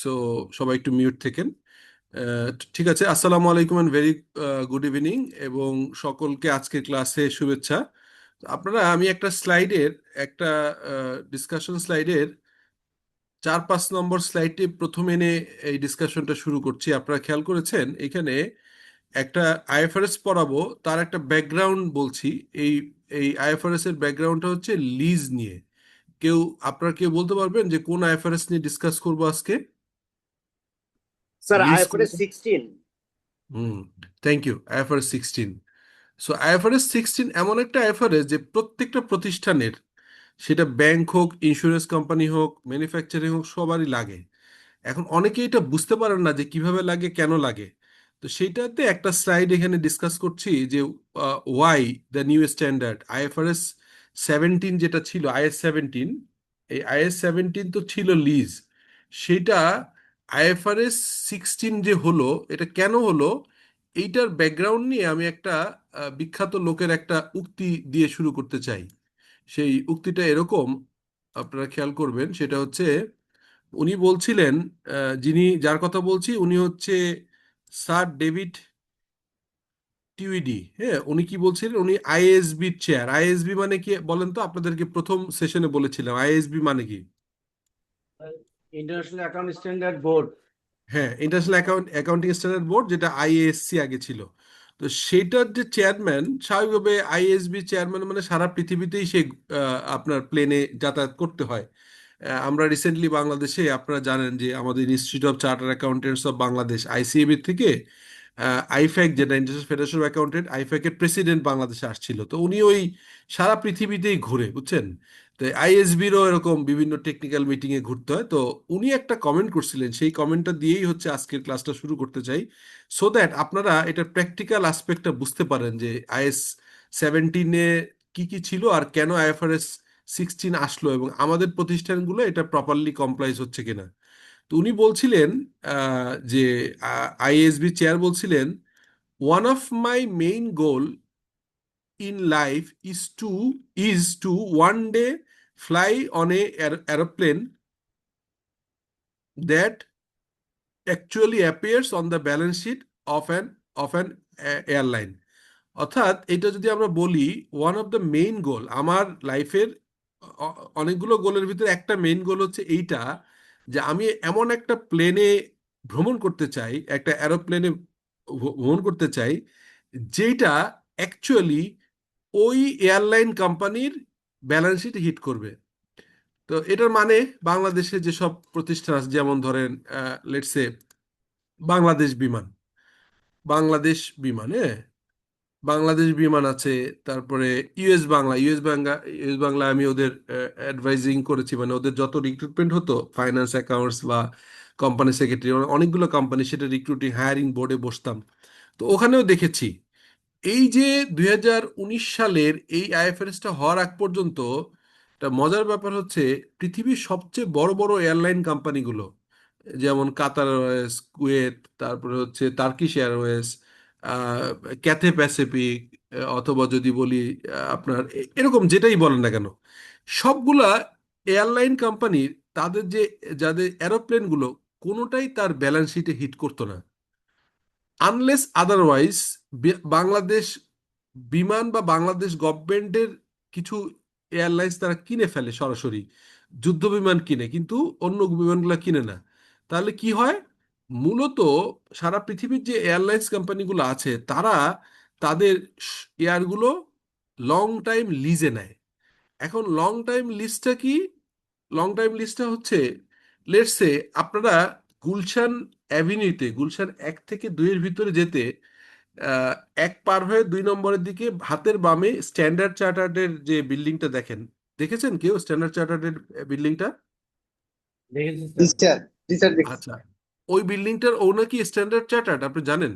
So সবাই একটু mute থেকেন। আহ, ঠিক আছে, আসসালামু আলাইকুম এন্ড ভেরি গুড ইভিনিং এবং সকলকে আজকে ক্লাসে শুভেচ্ছা। আমি একটা স্লাইডের একটা ডিসকাশন স্লাইডের 4-5 নম্বর স্লাইডটি প্রথম এনে এই ডিসকাশনটা শুরু করছি। আপনারা খেয়াল করেছেন এখানে একটা আইএফআরএস পড়াবো, তার একটা ব্যাকগ্রাউন্ড বলছি। এই এই আইএফআরএস এর ব্যাকগ্রাউন্ডটা হচ্ছে লিজ নিয়ে। কেউ আপনারা কেউ বলতে পারবেন যে কোন আইএফআরএস নিয়ে ডিসকাস করবো আজকে? Sir lease IFRS 16। Hmm, thank you. IFRS 16। So IFRS 16 এমন একটা আইএফআরএস যে প্রত্যেকটা প্রতিষ্ঠানের, সেটা ব্যাংক হোক, ইন্স্যুরেন্স কোম্পানি হোক, ম্যানুফ্যাকচারিং হোক, সবারই লাগে। এখন অনেকেই এটা বুঝতে পারেন না যে কিভাবে লাগে, কেন লাগে। তো সেইটাতে একটা স্লাইড এখানে ডিসকাস করছি যে why the new standard IFRS 17, যেটা ছিল আইএস 17। এই আইএস 17 তো ছিল লিজ, সেটা আইএফআরএস 16 যে হলো, এটা কেন হলো, এইটার ব্যাকগ্রাউন্ড নিয়ে আমি একটা বিখ্যাত লোকের একটা উক্তি দিয়ে শুরু করতে চাই। সেই উক্তিটা এরকম, আপনারা খেয়াল করবেন, সেটা হচ্ছে উনি বলছিলেন, যার কথা বলছি উনি হচ্ছে স্যার ডেভিড টিউইডি। হ্যাঁ, উনি কি বলছিলেন, উনি আইএসবি চেয়ার। আইএসবি মানে কি বলেন তো? আপনাদেরকে প্রথম সেশনে বলেছিলাম আইএসবি মানে কি। International account standard board. হ্যাঁ, ইন্টারন্যাশনাল অ্যাকাউন্টিং স্ট্যান্ডার্ড বোর্ড, যেটা আইএএসসি আগে ছিল। তো সেটার যে চেয়ারম্যান, স্বাভাবিকভাবে আইএসবি চেয়ারম্যান মানে সারা পৃথিবীতেই সে আপনার প্লেনে যাতায়াত করতে হয়। আমরা রিসেন্টলি বাংলাদেশে, আপনারা জানেন যে আমাদের institute of charter accountants of Bangladesh ICAB থেকে আইফ্যাক, যেটা ইন্টারন্যাশনাল ফেডারেশন অফ অ্যাকাউন্টেন্ট, আইফ্যাকের প্রেসিডেন্ট বাংলাদেশে আসছিল। তো উনি ওই সারা পৃথিবীতেই ঘুরে, বুঝছেন। তো আইএসবিরও এরকম বিভিন্ন টেকনিক্যাল মিটিং এ ঘুরতে হয়। তো উনি একটা কমেন্ট করছিলেন, সেই কমেন্টটা দিয়েই হচ্ছে আজকের ক্লাসটা শুরু করতে চাই, সো দ্যাট আপনারা এটা প্র্যাকটিক্যাল আসপেক্টটা বুঝতে পারেন যে আইএস 17-এ কি কি ছিল আর কেন আইএফআরএস 16 আসলো এবং আমাদের প্রতিষ্ঠানগুলো এটা প্রপারলি কমপ্লাইজ হচ্ছে কিনা। তো উনি বলছিলেন যে আইএসবি চেয়ার বলছিলেন, one of my main goal in life is to one day fly on a aeroplane that actually appears on the balance sheet of an airline. অর্থাৎ এটা যদি আমরা বলি, ওয়ান অফ দ্য মেইন গোল, আমার লাইফের অনেকগুলো গোলের ভিতরে একটা মেইন গোল হচ্ছে এইটা, যে আমি এমন একটা প্লেনে ভ্রমণ করতে চাই, একটা অ্যারোপ্লেনে ভ্রমণ করতে চাই, যেটা অ্যাকচুয়ালি ওই এয়ারলাইন কোম্পানির ব্যালেন্স শিট হিট করবে। তো এটার মানে বাংলাদেশে যেসব প্রতিষ্ঠান আছে, যেমন ধরেন লেটসে বাংলাদেশ বিমান, বাংলাদেশ বিমান হ্যাঁ, বাংলাদেশ বিমান আছে। তারপরে ইউএস বাংলা আমি ওদের অ্যাডভাইজিং করেছি, মানে ওদের যত রিক্রুটমেন্ট হতো, ফাইন্যান্স, অ্যাকাউন্টস বা কোম্পানি সেক্রেটারি, অনেকগুলো কোম্পানি, সেটা রিক্রুটিং হায়ারিং বোর্ডে বসতাম। তো ওখানেও দেখেছি এই যে 2019 সালের এই আইএফআরএসটা হওয়ার আগ পর্যন্ত, একটা মজার ব্যাপার হচ্ছে পৃথিবীর সবচেয়ে বড় বড় এয়ারলাইন কোম্পানিগুলো, যেমন কাতার এয়ারওয়েজ, কুয়েত, তারপরে হচ্ছে টার্কিশ এয়ারওয়েজ, ক্যাথে প্যাসিফিক, অথবা যদি বলি আপনার এরকম যেটাই বলেন না কেন, সবগুলা এয়ারলাইন কোম্পানির তাদের যাদের এরোপ্লেনগুলো, কোনোটাই তার ব্যালেন্স শিটে হিট করতো না, আনলেস আদারওয়াইজ বাংলাদেশ বিমান বা বাংলাদেশ গভর্নমেন্টের কিছু এয়ারলাইন্স তারা কিনে ফেলে সরাসরি, যুদ্ধ বিমান কিনে, কিন্তু অন্য বিমানগুলো কিনে না। তাহলে কি হয়, মূলত সারা পৃথিবীর যে এয়ারলাইন্স কোম্পানিগুলো আছে, তারা তাদের এয়ারগুলো লং টাইম লিজে নেয়। এখন লং টাইম লিজটা কি? লং টাইম লিস্টটা হচ্ছে, লেটস সে আপনারা গুলশান অ্যাভিনিউতে, গুলশান 1 থেকে 2-এর ভিতরে যেতে, আহ, 1 পার হয়ে 2 নম্বরের দিকে হাতের বামে স্ট্যান্ডার্ড চার্টার্ডের যে বিল্ডিংটা দেখেন, দেখেছেন কেউ স্ট্যান্ডার্ড চার্টার্ডের বিল্ডিংটা? দেখেছি জি স্যার। স্যার, জি স্যার দেখছি। আচ্ছা, ওই বিল্ডিংটার ওনার কি স্ট্যান্ডার্ড চার্টার্ড, আপনি জানেন?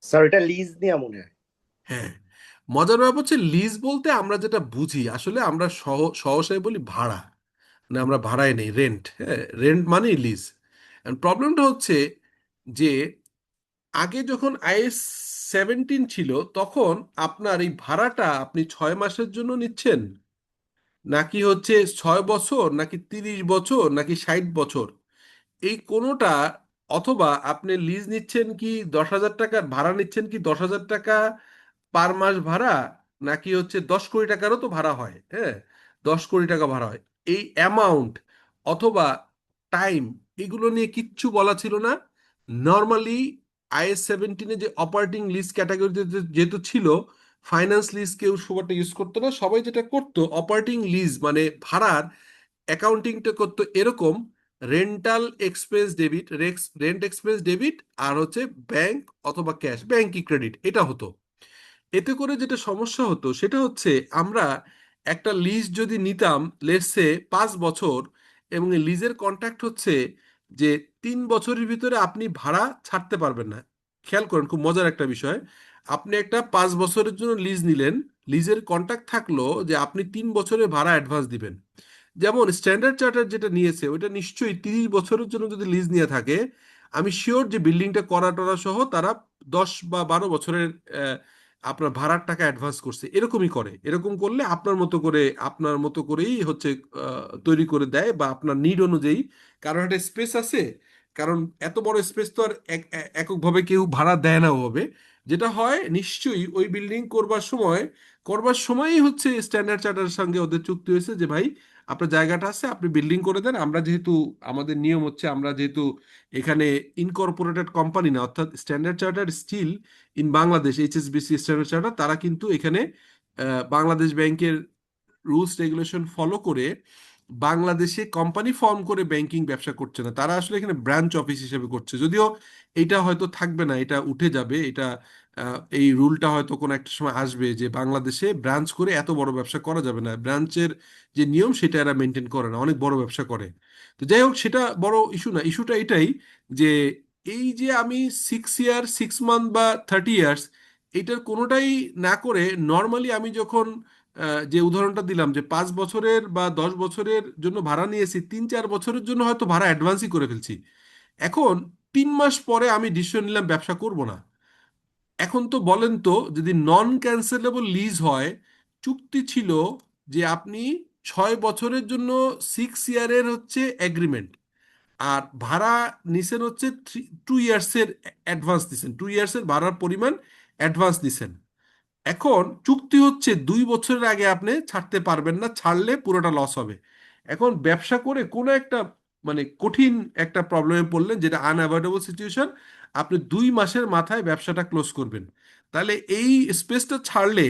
স্যার এটা লিজ নিয়ে মনে হয়। হ্যাঁ, মজার ব্যাপার হচ্ছে লিজ বলতে আমরা যেটা বুঝি, আসলে আমরা সহসায় বলি ভাড়া, মানে আমরা ভাড়ায় নেই, রেন্ট। হ্যাঁ, রেন্ট মানেই লিজ। প্রবলেমটা হচ্ছে যে আগে যখন আইএস 17 ছিল, তখন আপনার এই ভাড়াটা আপনি 6 মাসের জন্য নিচ্ছেন, নাকি হচ্ছে 6 বছর, নাকি 30 বছর, নাকি 60 বছর, এই কোনোটা, অথবা আপনি লিজ নিচ্ছেন কি 10,000 টাকার ভাড়া নিচ্ছেন কি 10,000 টাকা পার মাস ভাড়া, নাকি হচ্ছে 10 কোটি টাকারও তো ভাড়া হয়, হ্যাঁ, 10 কোটি টাকা ভাড়া হয়, এই অ্যামাউন্ট অথবা টাইম, এগুলো নিয়ে কিচ্ছু বলা ছিল না। নর্মালি IS-17 যে অপারেটিং লিজ ক্যাটাগরিতে যেহেতু ছিল, ফাইন্যান্স লিজ কেউ খুব একটা ইউজ করতো না, সবাই যেটা করতো অপারেটিং লিজ মানে ভাড়ার অ্যাকাউন্টিংটা করতো এরকম: rental expense debit, rent expense debit, আর হচ্ছে ব্যাংক অথবা ক্যাশ, ব্যাংক কি ক্রেডিট, এটা হতো। এতে করে যেটা সমস্যা হতো সেটা হচ্ছে, আমরা একটা লিজ যদি নিতাম লেটসে 5 বছর, এবং এই লিজের কন্ট্রাক্ট হচ্ছে যে 3 বছরের ভিতরে আপনি ভাড়া ছাড়তে পারবেন না। খেয়াল করেন, খুব মজার একটা বিষয়, আপনি একটা 5 বছরের জন্য লিজ নিলেন, লিজের কন্ট্রাক্ট থাকলো যে আপনি 3 বছরের ভাড়া অ্যাডভান্স দিবেন। যেমন স্ট্যান্ডার্ড চার্টার যেটা নিয়েছে ওইটা নিশ্চয়ই 30 বছরের জন্য যদি লিজ নিয়ে থাকে, আমি শিওর যে বিল্ডিংটা করা টরা সহ তারা 10 বা 12 বছরের আপনার ভাড়ার টাকা অ্যাডভান্স করছে, এরকমই করে। এরকম করলে আপনার মতো করে, আপনার মতো করেই হচ্ছে তৈরি করে দেয়, বা আপনার নিড অনুযায়ী, কারণ একটা স্পেস আছে, কারণ এত বড় স্পেস তো আর এককভাবে কেউ ভাড়া দেয় না ওভাবে। যেটা হয় নিশ্চয়ই ওই বিল্ডিং করবার সময়ই হচ্ছে স্ট্যান্ডার্ড চার্টারের সঙ্গে ওদের চুক্তি হয়েছে যে ভাই, আপনার জায়গাটা আছে, আপনি বিল্ডিং করে দেন, আমরা যেহেতু, আমাদের নিয়ম হচ্ছে, আমরা যেহেতু এখানে ইনকর্পোরেটেড কোম্পানি না, অর্থাৎ standard charter still in Bangladesh, HSBC standard charter, তারা কিন্তু এখানে বাংলাদেশ ব্যাংকের রুলস রেগুলেশন ফলো করে বাংলাদেশে কোম্পানি ফর্ম করে ব্যাংকিং ব্যবসা করছে না, তারা আসলে এখানে ব্রাঞ্চ অফিস হিসেবে করছে। যদিও এটা হয়তো থাকবে না, এটা উঠে যাবে, এটা এই রুলটা হয়তো কোনো একটা সময় আসবে যে বাংলাদেশে ব্রাঞ্চ করে এত বড় ব্যবসা করা যাবে না, ব্রাঞ্চের যে নিয়ম সেটা এরা মেনটেন করে না, অনেক বড় ব্যবসা করে। তো যাই হোক, সেটা বড় ইস্যু না, ইস্যুটা এটাই যে এই যে আমি 6 ইয়ার 6 মান্থ বা 30 ইয়ার্স, এইটার কোনোটাই না করে নর্মালি আমি যখন যে উদাহরণটা দিলাম যে 5 বছরের বা 10 বছরের জন্য ভাড়া নিয়েছি, 3-4 বছরের জন্য হয়তো ভাড়া অ্যাডভান্সই করে ফেলছি, এখন 3 মাস পরে আমি ডিসিশন নিলাম ব্যবসা করব না। এখন তো বলেন তো, যদি নন ক্যান্সেলেবল লিজ হয়, চুক্তি ছিল যে আপনি 6 বছরের জন্য 6 ইয়ারের হচ্ছে এগ্রিমেন্ট, আর ভাড়া নিছেন হচ্ছে 2 ইয়ার্সের অ্যাডভান্স দিছেন, 2 ইয়ার্সের ভাড়ার পরিমাণ অ্যাডভান্স দিছেন। এখন চুক্তি হচ্ছে 2 বছরের আগে আপনি ছাড়তে পারবেন না, ছাড়লে পুরোটা লস হবে। এখন ব্যবসা করে কোনো একটা মানে কঠিন একটা প্রবলেমে পড়লেন, যেটা আনঅ্যাভয়েডেবল সিচুয়েশন, আপনি 2 মাসের মাথায় ব্যবসাটা ক্লোজ করবেন, তাহলে এই স্পেসটা ছাড়লে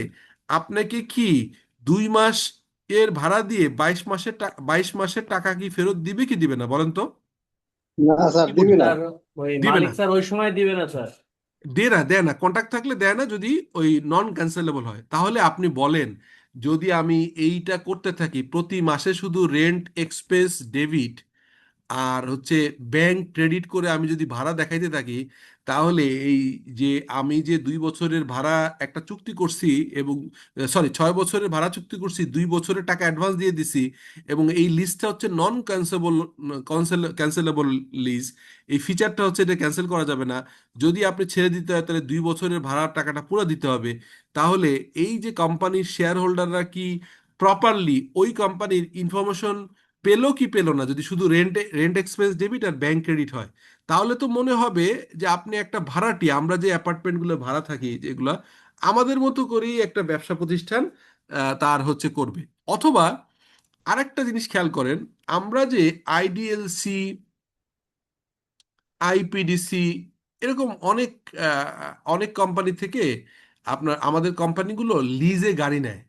আপনাকে কি 2 মাস এর ভাড়া দিয়ে 22 মাসের টাকা কি ফেরত দিবে কি দিবে না বলেন তো? না স্যার কি মনে দিবে হয়? না। স্যার ওই দিবে মালিক না, স্যার ওই সময় দিবে না স্যার। দেয় না, কন্ট্রাক্ট থাকলে দেয় না, যদি ওই নন ক্যান্সেলেবল হয়। তাহলে আপনি বলেন, যদি আমি এইটা করতে থাকি প্রতি মাসে শুধু রেন্ট এক্সপেন্স ডেবিট আর হচ্ছে ব্যাংক ক্রেডিট করে আমি যদি ভাড়া দেখাইতে থাকি, তাহলে এই যে আমি যে 2 বছরের ভাড়া একটা চুক্তি করছি, এবং সরি 6 বছরের ভাড়া চুক্তি করছি, 2 বছরের টাকা অ্যাডভান্স দিয়ে দিছি, এবং এই লিজটা হচ্ছে নন ক্যান্সেবল, ক্যান্সেলেবল লিজ, এই ফিচারটা হচ্ছে এটা ক্যান্সেল করা যাবে না। যদি আপনি ছেড়ে দিতে হয় তাহলে 2 বছরের ভাড়ার টাকাটা পুরো দিতে হবে। তাহলে এই যে কোম্পানির শেয়ার হোল্ডাররা কি প্রপারলি ওই কোম্পানির ইনফরমেশন পেলো কি পেলো না, যদি শুধু রেন্ট এক্সপেন্স ডেবিট আর ব্যাংক ক্রেডিট হয়, তাহলে তো মনে হবে যে আপনি একটা ভাড়াটি, আমরা যে অ্যাপার্টমেন্টগুলো ভাড়া থাকি যেগুলা, আমাদের মতো করেই একটা ব্যবসা প্রতিষ্ঠান তার হচ্ছে করবে। অথবা আরেকটা জিনিস খেয়াল করেন, আমরা যে IDLC, IPDC, এরকম অনেক অনেক কোম্পানি থেকে আপনার আমাদের কোম্পানিগুলো লিজে গাড়ি নেয়।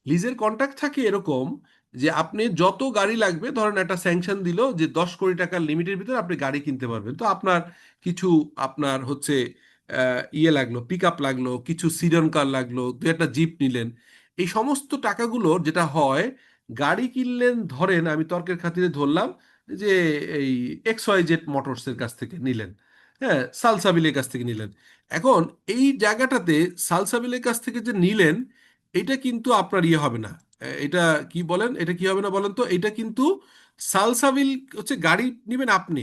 লিজের কন্ট্রাক্ট থাকে এরকম যে আপনি যত গাড়ি লাগবে, ধরেন একটা স্যাংশন দিল যে 10 কোটি টাকার লিমিটের ভিতরে আপনি গাড়ি কিনতে পারবেন, তো আপনার কিছু, আপনার হচ্ছে ইয়ে লাগলো, পিক আপ লাগলো, কিছু সিডন কার লাগলো, দু একটা জিপ নিলেন, এই সমস্ত টাকাগুলো যেটা হয়, গাড়ি কিনলেন, ধরেন আমি তর্কের খাতিরে ধরলাম যে এই XYZ মোটরসের কাছ থেকে নিলেন, হ্যাঁ, সালসাবিলের কাছ থেকে নিলেন। এখন এই জায়গাটাতে সালসাবিলের কাছ থেকে যে নিলেন, এটা কিন্তু আপনার ইয়ে হবে না। এটা কি বলেন, এটা কি হবে না বলেন তো? এটা কিন্তু সালসাবিল হচ্ছে গাড়ি নেবেন আপনি,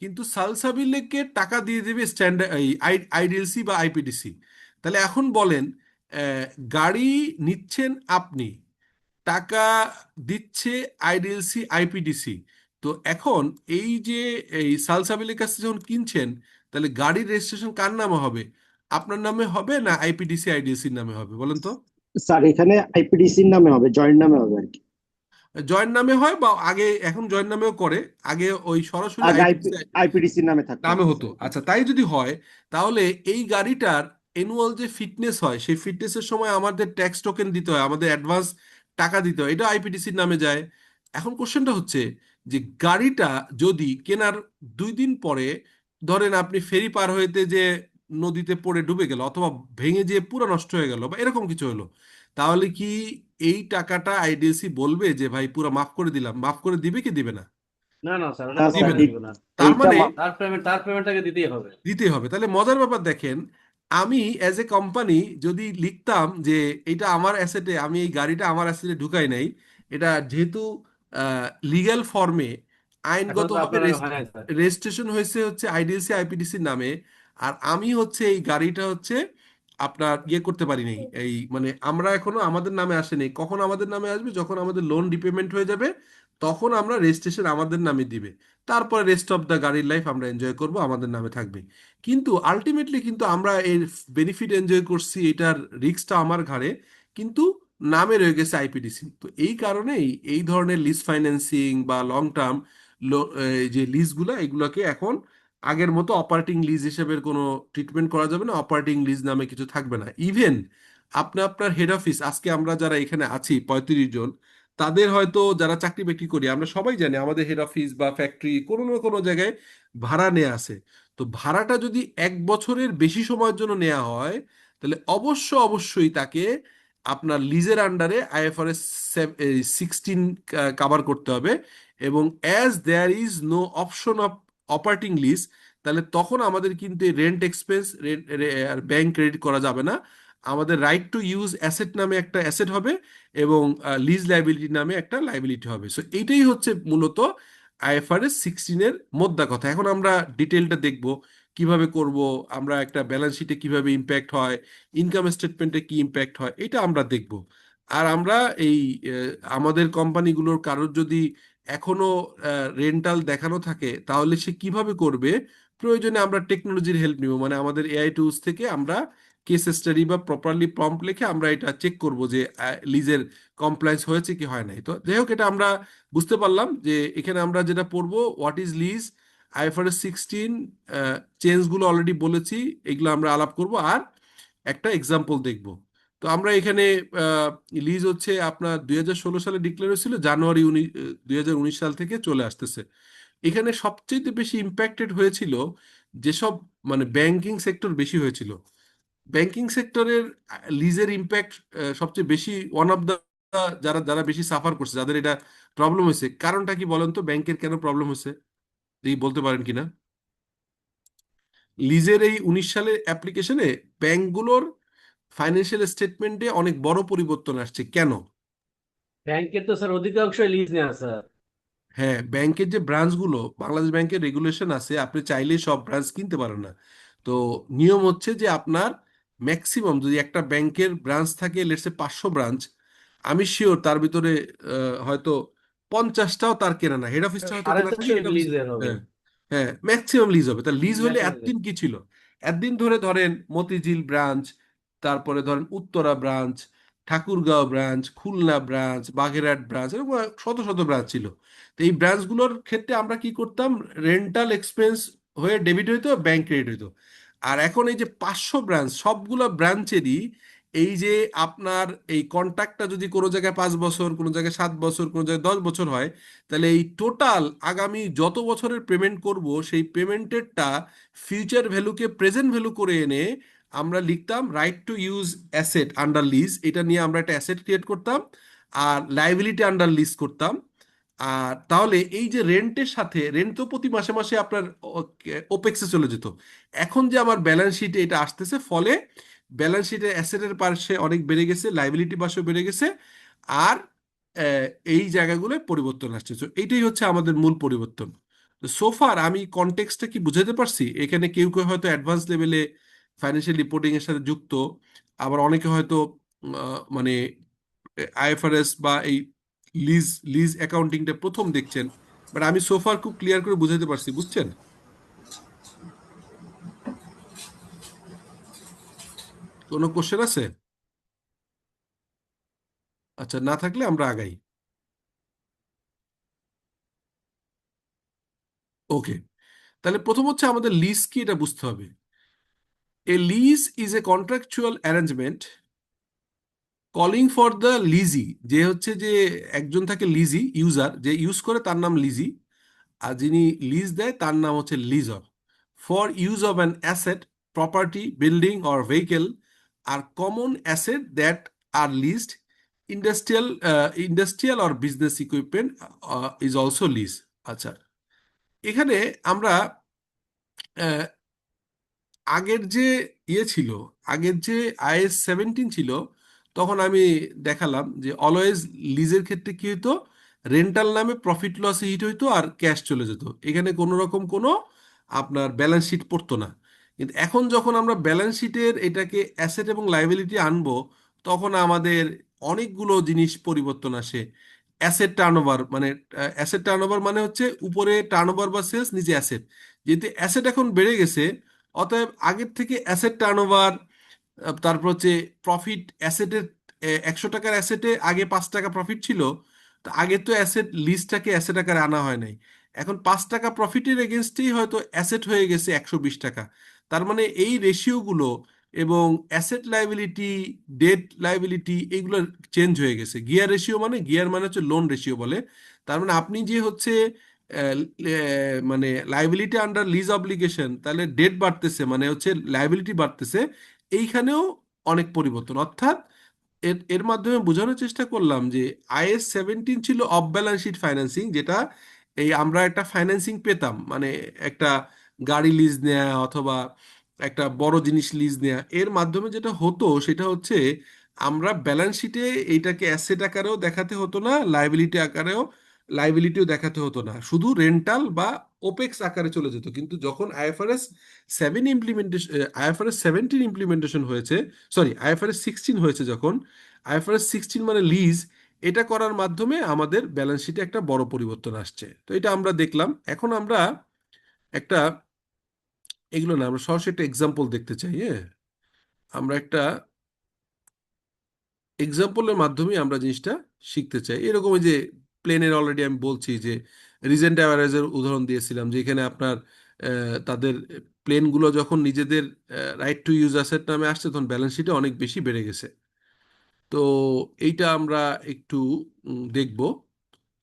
কিন্তু সালসাবিলকে টাকা দিয়ে দেবে স্ট্যান্ডার্ড এই IDLC বা IPDC। তাহলে এখন বলেন, আহ, গাড়ি নিচ্ছেন আপনি, টাকা দিচ্ছে আইডিএলসি আইপিডিসি। তো এখন এই যে এই সালসাবিলের কাছে যখন কিনছেন, তাহলে গাড়ির রেজিস্ট্রেশন কার নামে হবে? আপনার নামে হবে না আইপিডিসি আইডিএলসির নামে হবে বলেন তো? স্যার এখানে আইপিডিসির নামে হবে, জয়েন্ট নামে হবে আর কি। জয়েন্ট নামে হয় বা আগে, এখন জয়েন্ট নামেও করে, আগে ওই সরাসরি আগে আইপিডিসি আইপিডিসির নামে থাকতো আর নামে কি হতো। স্যার। আচ্ছা, তাই যদি হয় তাহলে এই গাড়িটার অ্যানুয়াল যে ফিটনেস হয়, সেই ফিটনেসের সময় আমাদের ট্যাক্স টোকেন দিতে হয়, আমাদের অ্যাডভান্স টাকা দিতে হয়, এটা আইপিডিসির নামে যায়। এখন কোশ্চেনটা হচ্ছে যে গাড়িটা যদি কেনার 2 দিন পরে, ধরেন আপনি ফেরি পার হইতে যে নদীতে পড়ে ডুবে গেল, অথবা ভেঙে যেয়ে পুরো নষ্ট হয়ে গেল, বা এরকম কিছু হলো, তাহলে কি এই টাকাটা আইডিএলসি বলবে যে ভাই পুরো মাফ করে দিলাম? মাফ করে দিবে কি দিবে না? না না স্যার, ওটা না স্যার, কখনো দিবে না। দিবে না। তার এইটা মানে তার পেমেন্টটাকে দিতেই হবে। দিতে হবে। তাহলে মজার ব্যাপার দেখেন, আমি অ্যাজ এ কোম্পানি যদি লিখতাম যে এটা আমার অ্যাসেটে, আমি এই গাড়িটা আমার অ্যাসেটে ঢুকাই নাই, এটা যেহেতু লিগ্যাল ফর্মে এখন তো আইনগতভাবে আপনার নামে হয় নাই স্যার। রেজিস্ট্রেশন হয়েছে হচ্ছে আইডিএলসি আইপিডিসির নামে, আর আমি হচ্ছে এই গাড়িটা হচ্ছে আপনার ইয়ে করতে পারি নাই, এই মানে আমরা এখনো আমাদের নামে আসেনি। কখন আমাদের নামে আসবে? যখন আমাদের লোন রিপেমেন্ট হয়ে যাবে, তখন আমরা রেজিস্ট্রেশন আমাদের নামে দিবে। তারপরে রেস্ট অফ দ্য গাড়ির লাইফ আমরা এনজয় করব, আমাদের নামে থাকবে। কিন্তু আলটিমেটলি কিন্তু আমরা এর বেনিফিট এনজয় করছি, এটার রিস্কটা আমার ঘাড়ে, কিন্তু নামে রয়ে গেছে আইপিডিসি। তো এই কারণেই এই ধরনের লিজ ফাইন্যান্সিং বা লং টার্ম যে লিজগুলো, এগুলোকে এখন আগের মতো অপারেটিং লিজ হিসেবে কোনো ট্রিটমেন্ট করা যাবে না, অপারেটিং লিজ নামে কিছু থাকবে না। ইভেন আপনি আপনার হেড অফিস, আজকে আমরা যারা এখানে আছি 35 জন, তাদের হয়তো যারা চাকরি বাকরি করি, আমরা সবাই জানি আমাদের হেড অফিস বা ফ্যাক্টরি কোনো না কোনো জায়গায় ভাড়া নেওয়া আছে। তো ভাড়াটা যদি 1 বছরের বেশি সময়ের জন্য নেওয়া হয়, তাহলে অবশ্যই তাকে আপনার লিজের আন্ডারে আইএফআরএস 16 কাভার করতে হবে। এবং as there is no option of operating lease, তাহলে তখন আমাদের কিন্তু রেন্ট এক্সপেন্স আর ব্যাংক ক্রেডিট করা যাবে না। আমাদের রাইট টু ইউজ অ্যাসেট নামে একটা অ্যাসেট হবে, এবং লিজ লাইবিলিটি নামে একটা লাইবিলিটি হবে। সো এইটাই হচ্ছে মূলত আইএফআরএস 16-এর মোদ্দা কথা। এখন আমরা ডিটেলটা দেখব কিভাবে করব, আমরা একটা ব্যালেন্স শিটে কিভাবে ইম্প্যাক্ট হয়, ইনকাম স্টেটমেন্টে কি ইম্প্যাক্ট হয়, এটা আমরা দেখব। আর আমরা এই আমাদের কোম্পানিগুলোর কারোর যদি এখনো রেন্টাল দেখানো থাকে, তাহলে সে কিভাবে করবে, প্রয়োজনে আমরা টেকনোলজির হেল্প নিব, মানে আমাদের এআই টুলস থেকে আমরা কেস স্টাডি বা প্রপারলি প্রম্পট লিখে আমরা এটা চেক করব যে লিজের কমপ্লায়েন্স হয়েছে কি হয় নাই। তো যাই হোক, এটা আমরা বুঝতে পারলাম যে এখানে আমরা যেটা পড়বো, হোয়াট ইজ লিজ, আইএফআরএস 16 চেঞ্জগুলো অলরেডি বলেছি, এগুলো আমরা আলাপ করব, আর একটা এক্সাম্পল দেখব। তো আমরা এখানে লিজ হচ্ছে আপনার 2016 সালে ডিক্লেয়ার হয়েছিল, জানুয়ারি 2019 সাল থেকে চলে আসতেছে। এখানে সবচেয়ে বেশি ইম্প্যাক্টেড হয়েছিল যেসব, মানে ব্যাংকিং সেক্টর বেশি হয়েছিল। ব্যাংকিং সেক্টরের লিজের ইম্প্যাক্ট সবচেয়ে বেশি, ওয়ান অফ দ্য, যারা যারা বেশি সাফার করছে, যাদের এটা প্রবলেম হয়েছে, কারণটা কি বলেন তো? ব্যাংকের কেন প্রবলেম হয়েছে, এই বলতে পারেন কিনা? লিজের এই 19 সালের অ্যাপ্লিকেশনে ব্যাংকগুলোর ফাইন্যান্সিয়াল স্টেটমেন্টে অনেক বড় পরিবর্তন আসছে। কেন? ব্যাংকের তো স্যার অধিকাংশ লিজ নেওয়া স্যার। হ্যাঁ, ব্যাংকের যে ব্রাঞ্চগুলো, বাংলাদেশ ব্যাংকের রেগুলেশন আছে, আপনি চাইলেই সব ব্রাঞ্চ কিনতে পারেন না। তো নিয়ম হচ্ছে যে আপনার ম্যাক্সিমাম, যদি একটা ব্যাংকের ব্রাঞ্চ থাকে লেটসে 500 ব্রাঞ্চ, আমি শিওর তার ভিতরে হয়তো 50টাও তার কেনা না, হেড অফিসটা হয়তো সাড়ে কেনা থাকে, চারশো হেড অফিস। লিজের হবে। হ্যাঁ, হ্যাঁ, ম্যাক্সিমাম লিজ হবে। তার লিজ হলে ম্যাক্সিমাম। এতদিন কি ছিল? এতদিন ধরে ধরেন মতিঝিল ব্রাঞ্চ, তারপরে ধরেন Uttara branch, Thakurgaon branch, Khulna branch, Bagerhat branch, এরকম শত শত ব্রাঞ্চ ছিল। তো এই ব্রাঞ্চগুলোর ক্ষেত্রে আমরা কি করতাম, রেন্টাল এক্সপেন্স হয়ে ডেবিট হইতো, ব্যাংক ক্রেডিট হইতো। আর এখন এই যে 500 ব্রাঞ্চ, সবগুলো ব্রাঞ্চেরই এই যে আপনার এই কন্ট্রাক্টটা যদি কোনো জায়গায় 5 বছর, কোনো জায়গায় 7 বছর, কোনো জায়গায় 10 বছর হয়, তাহলে এই টোটাল আগামী যত বছরের পেমেন্ট করব, সেই পেমেন্টেরটা ফিউচার ভ্যালুকে প্রেজেন্ট ভ্যালু করে এনে আমরা লিখতাম right to use asset under lease. এটা নিয়ে আমরা একটা অ্যাসেট ক্রিয়েট করতাম, আর লাইবিলিটি আন্ডার লিজ করতাম। আর তাহলে এই যে রেন্টের সাথে, রেন্ট তো প্রতি মাসে মাসে আপনার ওপেক্সে চলে যেত। এখন যে আমার ব্যালেন্স শিটে এটা আসতেছে, ফলে ব্যালেন্স শিটের অ্যাসেটের পাশে অনেক বেড়ে গেছে, লাইবিলিটি পাশেও বেড়ে গেছে, আর এই জায়গাগুলো পরিবর্তন আসছে। তো এইটাই হচ্ছে আমাদের মূল পরিবর্তন। তো সোফার আমি কনটেক্সটটা কি বুঝাতে পারছি? এখানে কেউ কেউ হয়তো অ্যাডভান্স লেভেলে ফাইন্যান্সিয়াল রিপোর্টিং এর সাথে যুক্ত, আবার অনেকে হয়তো মানে আইএফআরএস বা এই লিজ লিজ অ্যাকাউন্টিংটা প্রথম দেখছেন, বাট আমি সোফার খুব ক্লিয়ার করে বুঝাতে পারছি, বুঝছেন? কোনো কোশ্চেন আছে? আচ্ছা, না থাকলে আমরা আগাই। ওকে, তাহলে প্রথম হচ্ছে আমাদের লিজ কি এটা বুঝতে হবে। A lease is a contractual arrangement calling for the lessee, যে হচ্ছে যে একজন থাকে লিজি ইউজার, যে ইউজ করে তার নাম লিজি, আর যিনি লিজ দেয় তার নাম হচ্ছে lessor, for use of an asset, property, building or vehicle আর common asset that are leased, industrial or business equipment is also lease. আচ্ছা, এখানে আমরা আগের যে ছিল, আগের যে IS-17 ছিল, তখন আমি দেখালাম যে অলওয়েজ লিজের ক্ষেত্রে কি হইতো, রেন্টাল নামে প্রফিট লস হিট হইতো আর ক্যাশ চলে যেত, এখানে কোনো রকম কোনো আপনার ব্যালেন্স শিট পড়তো না। কিন্তু এখন যখন আমরা ব্যালেন্স শিটের এটাকে অ্যাসেট এবং লাইবিলিটি আনবো, তখন আমাদের অনেকগুলো জিনিস পরিবর্তন আসে। অ্যাসেট টার্নওভার মানে, অ্যাসেট টার্নওভার মানে হচ্ছে উপরে টার্নওভার বা সেলস, নিচে অ্যাসেট। যেহেতু অ্যাসেট এখন বেড়ে গেছে, অতএব আগের থেকে অ্যাসেট টার্নওভার, তারপর হচ্ছে প্রফিট অ্যাসেটের, 100 টাকার অ্যাসেটে আগে 5 টাকা প্রফিট ছিল, তো আগে তো অ্যাসেট লিজটাকে অ্যাসেট আকারে আনা হয় নাই, এখন 5 টাকা প্রফিটের এগেনস্টেই হয়তো অ্যাসেট হয়ে গেছে 120 টাকা। তার মানে এই রেশিওগুলো এবং অ্যাসেট লাইবিলিটি, ডেট লাইবিলিটি, এইগুলো চেঞ্জ হয়ে গেছে। গিয়ার রেশিও মানে, গিয়ার মানে হচ্ছে লোন রেশিও বলে। তার মানে আপনি যে হচ্ছে মানে লাইবিলিটি আন্ডার লিজ অব্লিগেশন, তাহলে ডেট বাড়তেছে মানে হচ্ছে লাইবিলিটি বাড়তেছে, এইখানেও অনেক পরিবর্তন। অর্থাৎ এর এর মাধ্যমে বোঝানোর চেষ্টা করলাম যে IS-17 ছিল অফ ব্যালেন্স শিট ফাইন্যান্সিং, যেটা এই আমরা একটা ফাইন্যান্সিং পেতাম, মানে একটা গাড়ি লিজ নেওয়া অথবা একটা বড় জিনিস লিজ নেওয়া, এর মাধ্যমে যেটা হতো সেটা হচ্ছে আমরা ব্যালেন্স শিটে এইটাকে অ্যাসেট আকারেও দেখাতে হতো না, লাইবিলিটি আকারেও লাইবিলিটিও দেখাতে হতো না, শুধু রেন্টাল বা ওপেক্স আকারে চলে যেত। কিন্তু যখন IFRS 17 ইমপ্লিমেন্টেশন হয়েছে, সরি IFRS 16 হয়েছে, যখন IFRS 16 মানে লিজ, এটা করার মাধ্যমে আমাদের ব্যালেন্স শিটে একটা বড় পরিবর্তন আসছে। তো এটা আমরা দেখলাম। এখন আমরা একটা, এগুলো না, আমরা সরাসরি একটা এক্সাম্পল দেখতে চাই। হ্যাঁ, আমরা একটা এক্সাম্পলের মাধ্যমে আমরা জিনিসটা শিখতে চাই। এরকম ওই যে প্লেনের, অলরেডি আমি বলছি যে রিজেন্ট অ্যাভারেজের উদাহরণ দিয়েছিলাম, যে এখানে আপনার তাদের প্লেনগুলো যখন নিজেদের রাইট টু ইউজ অ্যাসেট নামে আসছে, তখন ব্যালেন্স শিটে অনেক বেশি বেড়ে গেছে। তো এইটা আমরা একটু দেখব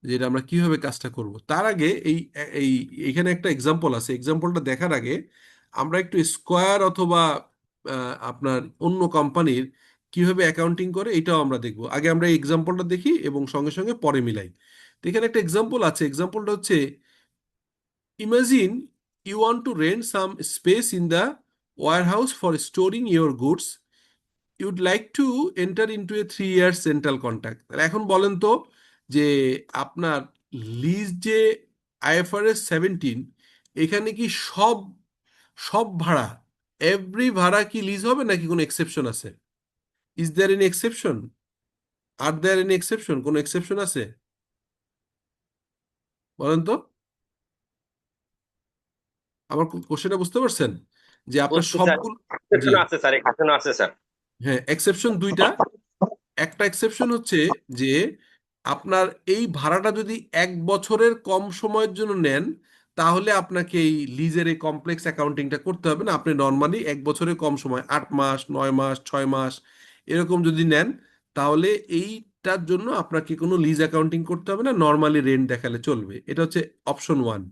যে এটা আমরা কিভাবে কাজটা করব। তার আগে এই এই এখানে একটা এক্সাম্পল আছে, এক্সাম্পলটা দেখার আগে আমরা একটু স্কোয়ার অথবা আপনার অন্য কোম্পানির কিভাবে অ্যাকাউন্টিং করে এটাও আমরা দেখব। আগে আমরা এই এক্সাম্পলটা দেখি এবং সঙ্গে সঙ্গে পরে মিলাই। তো এখানে একটা এক্সাম্পল আছে, এক্সাম্পলটা হচ্ছে, imagine you want to rent some space in the warehouse for storing your goods. You'd like to enter into a 3 years central contract. তাহলে এখন বলেন তো যে আপনার লিজ যে IFRS 17, এখানে কি সব সব ভাড়া, এভরি ভাড়া কি লিজ হবে নাকি কোনো এক্সেপশন আছে? Is there any exception? Are there any exception? কোনো এক্সেপশন আছে? বলেন তো। আমার কোশ্চেনটা বুঝতে পারছেন? যে আপনার বুঝছি স্যার। সবগুলো, জি, এক্সেপশন আছে স্যার, এক্সেপশন আছে স্যার। হ্যাঁ, এক্সেপশন দুইটা। একটা এক্সেপশন হচ্ছে যে আপনার এই ভাড়াটা যদি 1 বছরের কম সময়ের জন্য নেন, তাহলে আপনাকে এই লিজের এই কমপ্লেক্স অ্যাকাউন্টিংটা করতে হবে না। আপনি নর্মালি 1 বছরের কম সময়, 8 মাস, 9 মাস, 6 মাস এরকম যদি নেন, তাহলে এইটার জন্য আপনাকে কোনো লিজ অ্যাকাউন্টিং করতে হবে না, নর্মালি রেন্ট দেখালে চলবে। এটা হচ্ছে অপশন 1।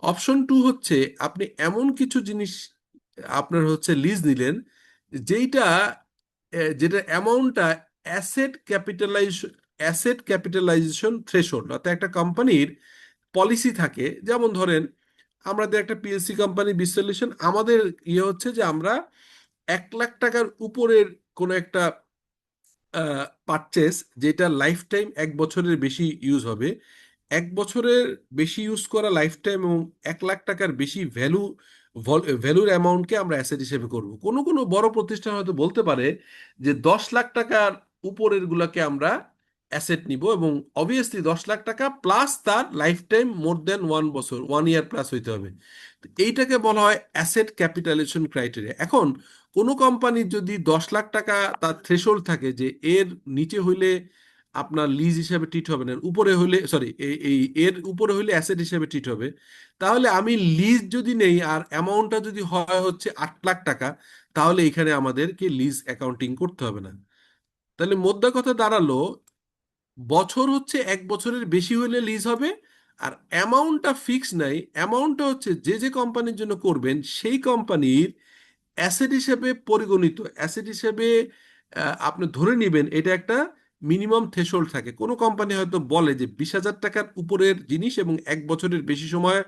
অপশন 2 হচ্ছে আপনি এমন কিছু জিনিস আপনার হচ্ছে লিজ নিলেন, যেইটা যেটা অ্যামাউন্টটা অ্যাসেট ক্যাপিটালাইজেশন থ্রেশহোল্ড, অর্থাৎ একটা কোম্পানির পলিসি থাকে। যেমন ধরেন আমাদের একটা পিএলসি কোম্পানি বিশ্লেষণ, আমাদের হচ্ছে যে আমরা 1 লাখ টাকার উপরের কোনো একটা পারচেস, যেটা লাইফ টাইম 1 বছরের বেশি ইউজ হবে, 1 বছরের বেশি ইউজ করা লাইফ টাইম এবং 1 লাখ টাকার বেশি ভ্যালুর অ্যামাউন্টকে আমরা অ্যাসেট হিসেবে করব। কোনো কোনো বড় প্রতিষ্ঠান হয়তো বলতে পারে যে 10 লাখ টাকার উপরের গুলাকে আমরা অ্যাসেট নিব এবং অবভিয়াসলি 10 লাখ টাকা প্লাস তার লাইফ টাইম মোর দেন 1 বছর, 1 ইয়ার প্লাস হইতে হবে। তো এইটাকে বলা হয় অ্যাসেট ক্যাপিটালাইজেশন ক্রাইটেরিয়া। এখন কোনো কোম্পানির যদি 10 লাখ টাকা তার থ্রেশহোল্ড থাকে যে এর নিচে হইলে আপনার লিজ হিসাবে ট্রিট হবে না, উপরে হইলে সরি এই এর উপরে হইলে অ্যাসেট হিসাবে ট্রিট হবে, তাহলে আমি লিজ যদি নেই আর অ্যামাউন্টটা যদি হয় হচ্ছে 8 লাখ টাকা, তাহলে এখানে আমাদেরকে লিজ অ্যাকাউন্টিং করতে হবে না। তাহলে মোদ্দা কথা দাঁড়ালো, বছর হচ্ছে 1 বছরের বেশি হলে লিজ হবে, আর অ্যামাউন্টটা ফিক্স নাই, অ্যামাউন্টটা হচ্ছে যে যে কোম্পানির জন্য করবেন সেই কোম্পানির অ্যাসেট হিসেবে পরিগণিত, অ্যাসেট হিসেবে আপনি ধরে নেবেন এটা একটা মিনিমাম থ্রেশহোল্ড থাকে। কোনো কোম্পানি হয়তো বলে যে 20,000 টাকার উপরের জিনিস এবং 1 বছরের বেশি সময়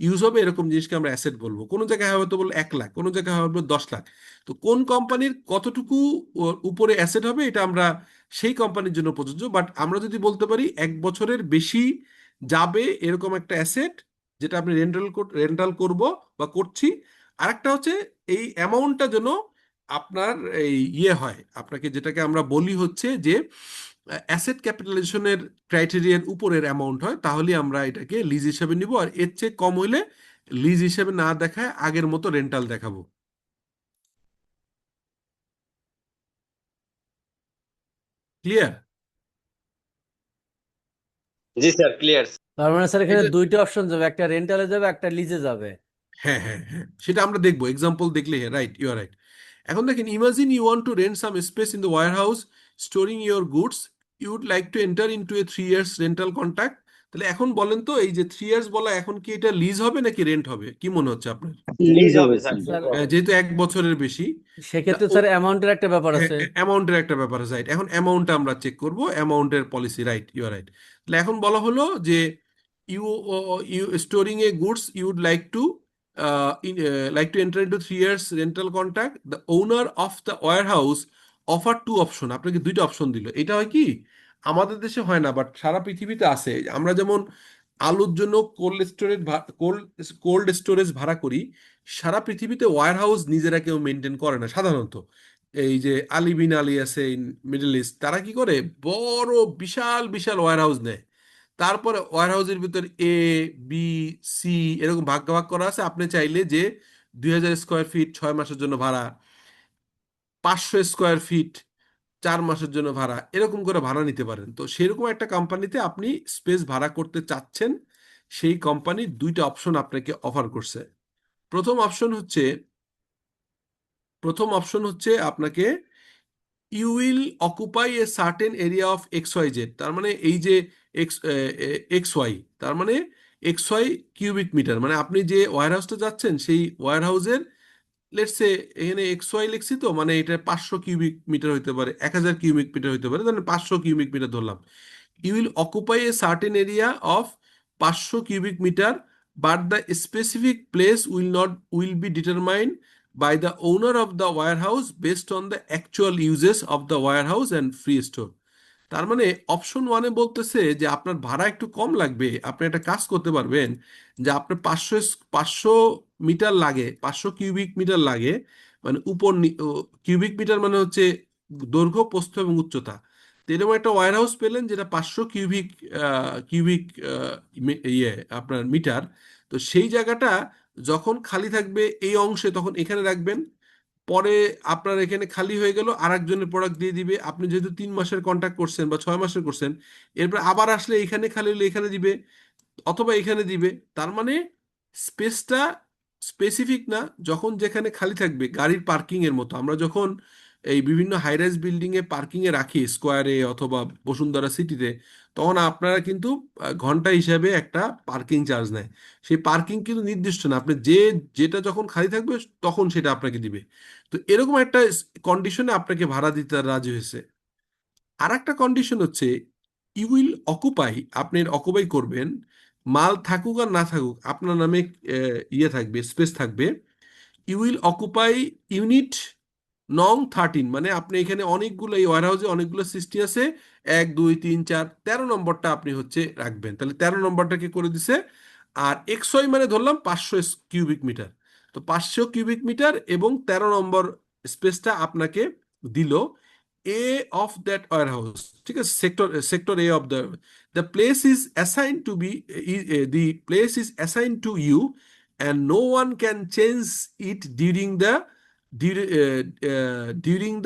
ইউজ হবে এরকম জিনিসকে আমরা অ্যাসেট বলবো। কোনো জায়গায় হয়তো বলবো 1 লাখ, কোনো জায়গায় হয়তো 10 লাখ। তো কোন কোম্পানির কতটুকু উপরে অ্যাসেট হবে এটা আমরা সেই কোম্পানির জন্য প্রযোজ্য। বাট আমরা যদি বলতে পারি 1 বছরের বেশি যাবে এরকম একটা অ্যাসেট যেটা আপনি রেন্টাল করব বা করছি। আরেকটা হচ্ছে এই অ্যামাউন্টটা যেন আপনার এই হয়, আপনাকে যেটাকে আমরা বলি হচ্ছে যে অ্যাসেট ক্যাপিটালাইজেশনের ক্রাইটেরিয়ার উপরের অ্যামাউন্ট হয়, তাহলে আমরা এটাকে লিজ হিসেবে নিব। আর এর চেয়ে কম হইলে লিজ হিসেবে না দেখায় আগের মতো রেন্টাল দেখাবো। ক্লিয়ার? জি স্যার, ক্লিয়ার। তার মানে স্যার এখানে এটা দুইটা অপশন যাবে, একটা রেন্টালে যাবে একটা লিজে যাবে। হ্যাঁ হ্যাঁ হ্যাঁ, সেটা আমরা দেখবো এক্সাম্পল দেখলে। হ্যাঁ, রাইট, ইউ আর রাইট। এখন দেখেন, imagine you want to rent some space in the warehouse storing your goods, you would like to enter into a 3 years rental contract. তাহলে এখন বলেন তো, এই যে 3 ইয়ার্স বলা, এখন কি এটা লিজ হবে নাকি রেন্ট হবে, কি মনে হচ্ছে আপনার? লিজ লিজ হবে হবে স্যার। স্যার। স্যার যেহেতু 1 বছরের বেশি, তা সেক্ষেত্রে স্যার অ্যামাউন্টের একটা ব্যাপার আছে। অ্যামাউন্টের একটা ব্যাপার আছে, রাইট। এখন অ্যামাউন্টটা আমরা চেক করব, অ্যামাউন্টের policy, right, you are right. তাহলে এখন বলা হলো যে you you storing a goods, you would like to enter into 3 years rental contract, the owner of the warehouse offer 2 option. আপনাকে 2টা অপশন দিল। এটা হয় কি, আমাদের দেশে হয় না বাট সারা পৃথিবীতে আছে। আমরা যেমন আলুর জন্য কোল্ড স্টোরেজ ভাড়া করি, সারা পৃথিবীতে ওয়্যার হাউস নিজেরা কেউ মেনটেন করে না সাধারণত। এই যে আলী বিন আলী আছে ইন মিডল ইস্ট, তারা কি করে, বড় বিশাল বিশাল ওয়্যার হাউস নেয়। তারপরে ওয়্যার হাউসের ভিতর এ, বি, সি এরকম ভাগ ভাগ করা আছে। আপনি চাইলে যে 2,000 স্কোয়ার ফিট 6 মাসের জন্য ভাড়া, 500 স্কোয়ার ফিট 4 মাসের জন্য ভাড়া, এরকম করে ভাড়া নিতে পারেন। তো সেরকম একটা কোম্পানিতে আপনি স্পেস ভাড়া করতে চাচ্ছেন, সেই কোম্পানির 2টা অপশন আপনাকে অফার করছে। প্রথম অপশন হচ্ছে আপনাকে you will occupy a certain area of XYZ। তার মানে এই যে এক্স XY, তার মানে XY কিউবিক মিটার, মানে আপনি যে ওয়্যার হাউসটা যাচ্ছেন সেই ওয়্যার হাউসের, লেটস সে এখানে XY লিখছি, তো মানে এটা 500 কিউবিক মিটার হইতে পারে, 1,000 কিউবিক মিটার হইতে পারে, তাহলে 500 কিউবিক মিটার ধরলাম। You will occupy a certain area of 500 cubic meter, but the specific place will be determined by the owner of the warehouse based on the actual uses of the warehouse and free store. তার মানে option ওয়ানে বলতেছে যে আপনার ভাড়া একটু কম লাগবে, আপনি একটা কাজ করতে পারবেন যে আপনার 500 মিটার লাগে, 500 কিউবিক মিটার লাগে, মানে কিউবিক মিটার মানে হচ্ছে দৈর্ঘ্য, প্রস্থ এবং উচ্চতা। তো এরকম একটা ওয়্যার হাউস পেলেন যেটা 500 কিউবিক আপনার মিটার। তো সেই জায়গাটা যখন খালি থাকবে এই অংশে, তখন এখানে রাখবেন। পরে আপনার এখানে খালি হয়ে গেল, আরেকজনের প্রোডাক্ট দিয়ে দিবে। আপনি যেহেতু 3 মাসের কন্ট্রাক্ট করছেন বা 6 মাসের করছেন, এরপর আবার আসলে এখানে খালি হলে এখানে দিবে, অথবা এখানে দিবে। তার মানে স্পেসটা স্পেসিফিক না, যখন যেখানে খালি থাকবে, গাড়ির পার্কিং এর মতো। আমরা যখন এই বিভিন্ন হাইরাইজ বিল্ডিং এ পার্কিং এ রাখি, স্কোয়ারে অথবা বসুন্ধরা সিটিতে, তখন আপনারা কিন্তু ঘন্টা হিসাবে একটা পার্কিং চার্জ নেয়। সেই পার্কিং কিন্তু নির্দিষ্ট না, আপনি যেটা যখন খালি থাকবে তখন সেটা আপনাকে দিবে। তো এরকম একটা কন্ডিশনে আপনাকে ভাড়া দিতে রাজি হয়েছে। আর একটা কন্ডিশন হচ্ছে ইউ উইল অকুপাই, আপনি অকুপাই করবেন, মাল থাকুক আর না থাকুক আপনার নামে থাকবে, স্পেস থাকবে। ইউ উইল অকুপাই ইউনিট নং 13, মানে আপনি এখানে অনেকগুলো, এই ওয়ার হাউসে অনেকগুলো সৃষ্টি আছে, 1, 2, 3, 4, 13 নম্বরটা আপনি হচ্ছে রাখবেন। তাহলে 13 নম্বরটাকে করে দিছে। আর XY মানে ধরলাম 500 কিউবিক মিটার। তো 500 কিউবিক মিটার এবং 13 নম্বর স্পেসটা আপনাকে দিল। A of that warehouse, ঠিক আছে, sector A of the place is assigned to be the place is assigned to you and no one can change it during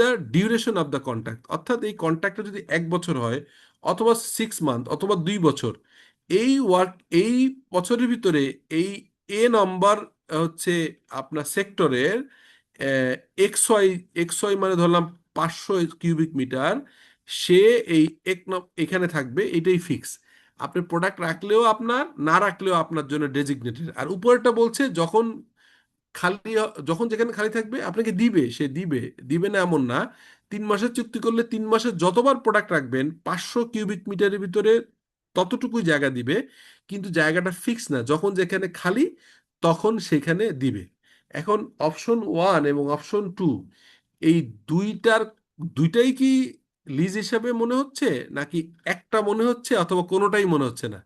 the duration of the contract, অর্থাৎ এই কন্ট্রাক্টটা যদি 1 বছর হয় অথবা 6 month অথবা 2 বছর, এই বছরের ভিতরে এই এ নাম্বার হচ্ছে আপনার সেক্টরের এক্সওয়াই এক্সওয়াই মানে ধরলাম 500 কিউবিক মিটার, সে এই এখানে থাকবে, এটাই ফিক্স। আপনি প্রোডাক্ট রাখলেও আপনার, না রাখলেও আপনার জন্য ডেজিগনেটেড। আর উপরেরটা বলছে যখন যেখানে খালি থাকবে আপনাকে দিবে, সে দিবে, দিবে না এমন না। 3 মাসের চুক্তি করলে 3 মাসে যতবার প্রোডাক্ট রাখবেন 500 কিউবিক মিটারের ভিতরে ততটুকুই জায়গা দিবে, কিন্তু জায়গাটা ফিক্স না, যখন যেখানে খালি তখন সেখানে দিবে। এখন অপশন 1 এবং অপশন 2, এই দুইটাই কি লিজ হিসাবে মনে হচ্ছে নাকি একটা মনে হচ্ছে অথবা কোনোটাই মনে হচ্ছে না?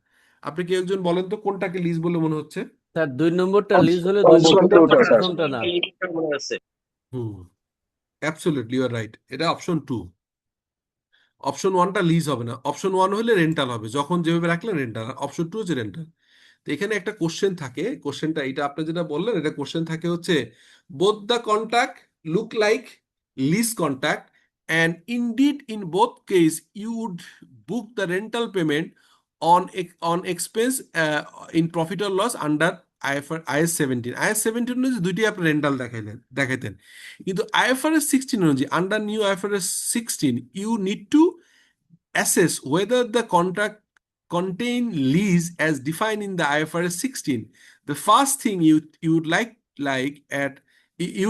আপনি কি একজন বলেন তো কোনটাকে লিজ বলে মনে হচ্ছে? স্যার 2 নম্বরটা লিজ হলে অপশন 2 নম্বরটা টুটা স্যার। প্রথমটা না। মনে হচ্ছে। হুম, অ্যাবসলিউটলি ইউ আর রাইট, এটা অপশন 2। অপশন 1টা লিজ হবে না, অপশন 1 হলে রেন্টাল হবে, যখন যেভাবে রাখলেন রেন্টাল। অপশন 2 হচ্ছে রেন্টাল। তো এখানে একটা কোশ্চেন থাকে, কোশ্চেনটা এটা আপনি যেটা বললেন, এটা কোশ্চেন থাকে হচ্ছে both the contract look like lease contract and indeed in both case you would book the rental payment on expense in profit or loss under IAS 17। IAS 17 অনুযায়ী দুইটি আপনি রেন্টাল দেখাইতেন, কিন্তু IFRS 16 অনুযায়ী, under new IFRS 16 you need to assess whether the contract contain lease as defined in the IFRS 16. The first thing you would like at you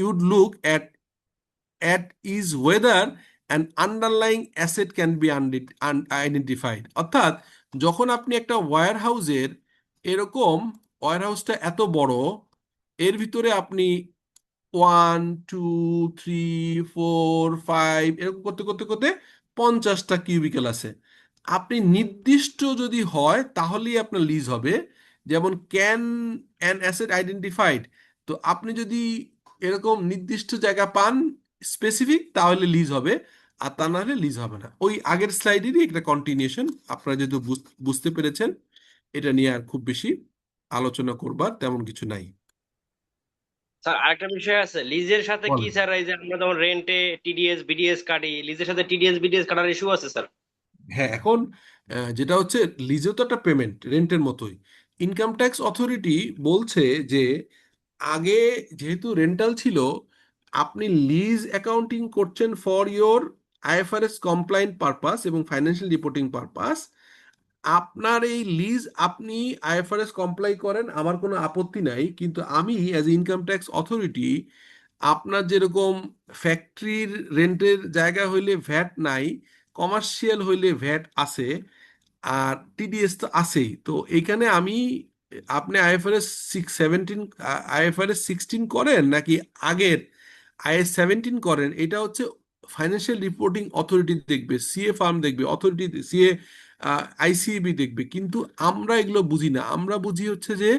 would look at is whether an underlying asset can be identified. অর্থাৎ যখন আপনি একটা wire হাউসের এরকম ওয়্যারহাউসটা এত বড়, এর ভিতরে আপনি 1 2 3 4 5 এরকম করতে করতে করতে 50টা কিউবিকেল আছে, আপনি নির্দিষ্ট যদি হয় তাহলেই আপনার লিজ হবে। যেমন ক্যান অ্যান অ্যাসেট আইডেন্টিফাইড, তো আপনি যদি এরকম নির্দিষ্ট জায়গা পান স্পেসিফিক, তাহলে লিজ হবে, আর তা না হলে লিজ হবে না। ওই আগের স্লাইডেরই একটা কন্টিনিউশন, আপনারা যেহেতু বুঝতে পেরেছেন, এটা নিয়ে আর খুব বেশি আলোচনা করবার তেমন কিছু নাই। স্যার আরেকটা বিষয় আছে, লিজের সাথে কি বলেন। স্যার, এই যে আমরা যেমন রেন্টে টিডিএস বিডিএস কাটি, লিজের সাথে টিডিএস বিডিএস কাটার ইস্যু আছে স্যার? হ্যাঁ, এখন যেটা হচ্ছে লিজও তো একটা পেমেন্ট, রেন্টের মতোই। ইনকাম ট্যাক্স অথরিটি বলছে যে আগে যেহেতু রেন্টাল ছিল, আপনি লিজ অ্যাকাউন্টিং করছেন for your IFRS compliant purpose এবং ফাইন্যান্সিয়াল রিপোর্টিং পারপাস। আপনার এই লিজ আপনি IFRS কমপ্লাই করেন, আমার কোনো আপত্তি নাই, কিন্তু আমি অ্যাজ ইনকাম ট্যাক্স অথরিটি, আপনার যেরকম ফ্যাক্টরির রেন্টের জায়গা হইলে ভ্যাট নাই, কমার্শিয়াল হইলে ভ্যাট আছে, আর TDS তো আছেই, তো এইখানে আমি, আপনি IFRS 16 করেন নাকি আগের IAS 17 করেন, এটা হচ্ছে ফাইন্যান্সিয়াল রিপোর্টিং অথরিটি দেখবে, CA ফার্ম দেখবে, অথরিটি CA ICAB দেখবে, কিন্তু আমরা এগুলো বুঝি না। আমরা বুঝি হচ্ছে যে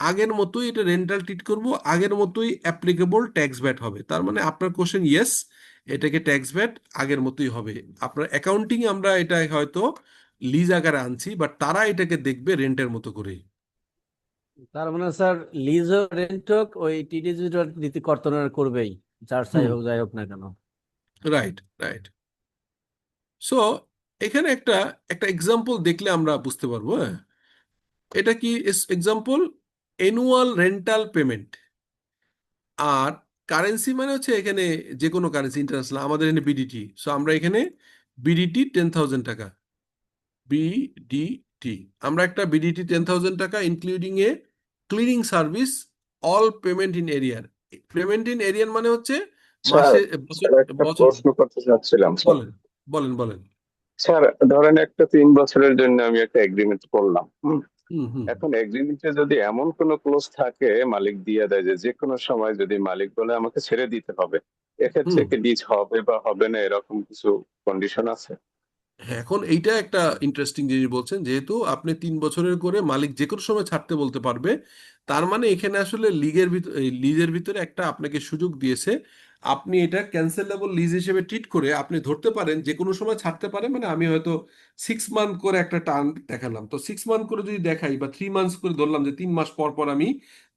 আগের মতোই এটা রেন্টাল ট্রিট করব, আগের মতোই অ্যাপ্লিকেবল ট্যাক্স ভ্যাট হবে। তার মানে আপনার কোশ্চেন ইয়েস, এটাকে ট্যাক্স ভ্যাট আগের মতোই হবে। আপনার অ্যাকাউন্টিং আমরা এটা হয়তো লিজ আকারে আনছি, বাট তারা এটাকে দেখবে রেন্টের মতো করেই। তার মানে স্যার লিজ হোক রেন্ট হোক ওই টিডিএস নীতি কর্তনের করবেই, যার চাই হোক যাই হোক না কেন। Right, right. সো এখানে একটা একটা এক্সাম্পল দেখলে আমরা বুঝতে পারবো। হ্যাঁ, এটা কি এক্সাম্পল? Annual rental payment. আর কারেন্সি মানে হচ্ছে এখানে যে কোনো কারেন্সি, ইন্টারন্যাশনাল, আমাদের এখানে বিডিটি, সো আমরা এখানে বিডিটি 10,000 টাকা, বিডিটি, আমরা একটা বিডিটি 10,000 টাকা including A cleaning service, all payment in এরিয়ার। পেমেন্ট ইন এরিয়ার মানে হচ্ছে স্যার মাসে স্যার একটা বছর। প্রশ্ন করতে চাচ্ছিলাম স্যার। বলেন, বলেন, বলেন। স্যার ধরেন একটা 3 বছরের জন্য আমি একটা এগ্রিমেন্ট করলাম। হুম, হুম, এখন এগ্রিমেন্টে যদি এমন কোনো ক্লোজ থাকে মালিক দিয়ে দেয় যে যে কোনো সময় যদি মালিক বলে আমাকে ছেড়ে দিতে হবে, এক্ষেত্রে হুম। কি লিজ হবে বা হবে না, এরকম কিছু কন্ডিশন আছে? হ্যাঁ, এখন এইটা একটা ইন্টারেস্টিং জিনিস বলছেন, যেহেতু আপনি 3 বছরের করে মালিক যে কোনো সময় ছাড়তে বলতে পারবে, তার মানে এখানে আসলে লিগের ভিতরে, লিজের ভিতরে একটা আপনাকে সুযোগ দিয়েছে, আপনি এটা ক্যান্সেলেবল লিজ হিসেবে ট্রিট করে আপনি ধরতে পারেন যে কোনো সময় ছাড়তে পারে। মানে আমি হয়তো 6 মান্থ করে একটা টার্ম দেখালাম, তো 6 মান্থ করে যদি দেখাই বা 3 মান্থস করে ধরলাম, যে 3 মাস পর পর আমি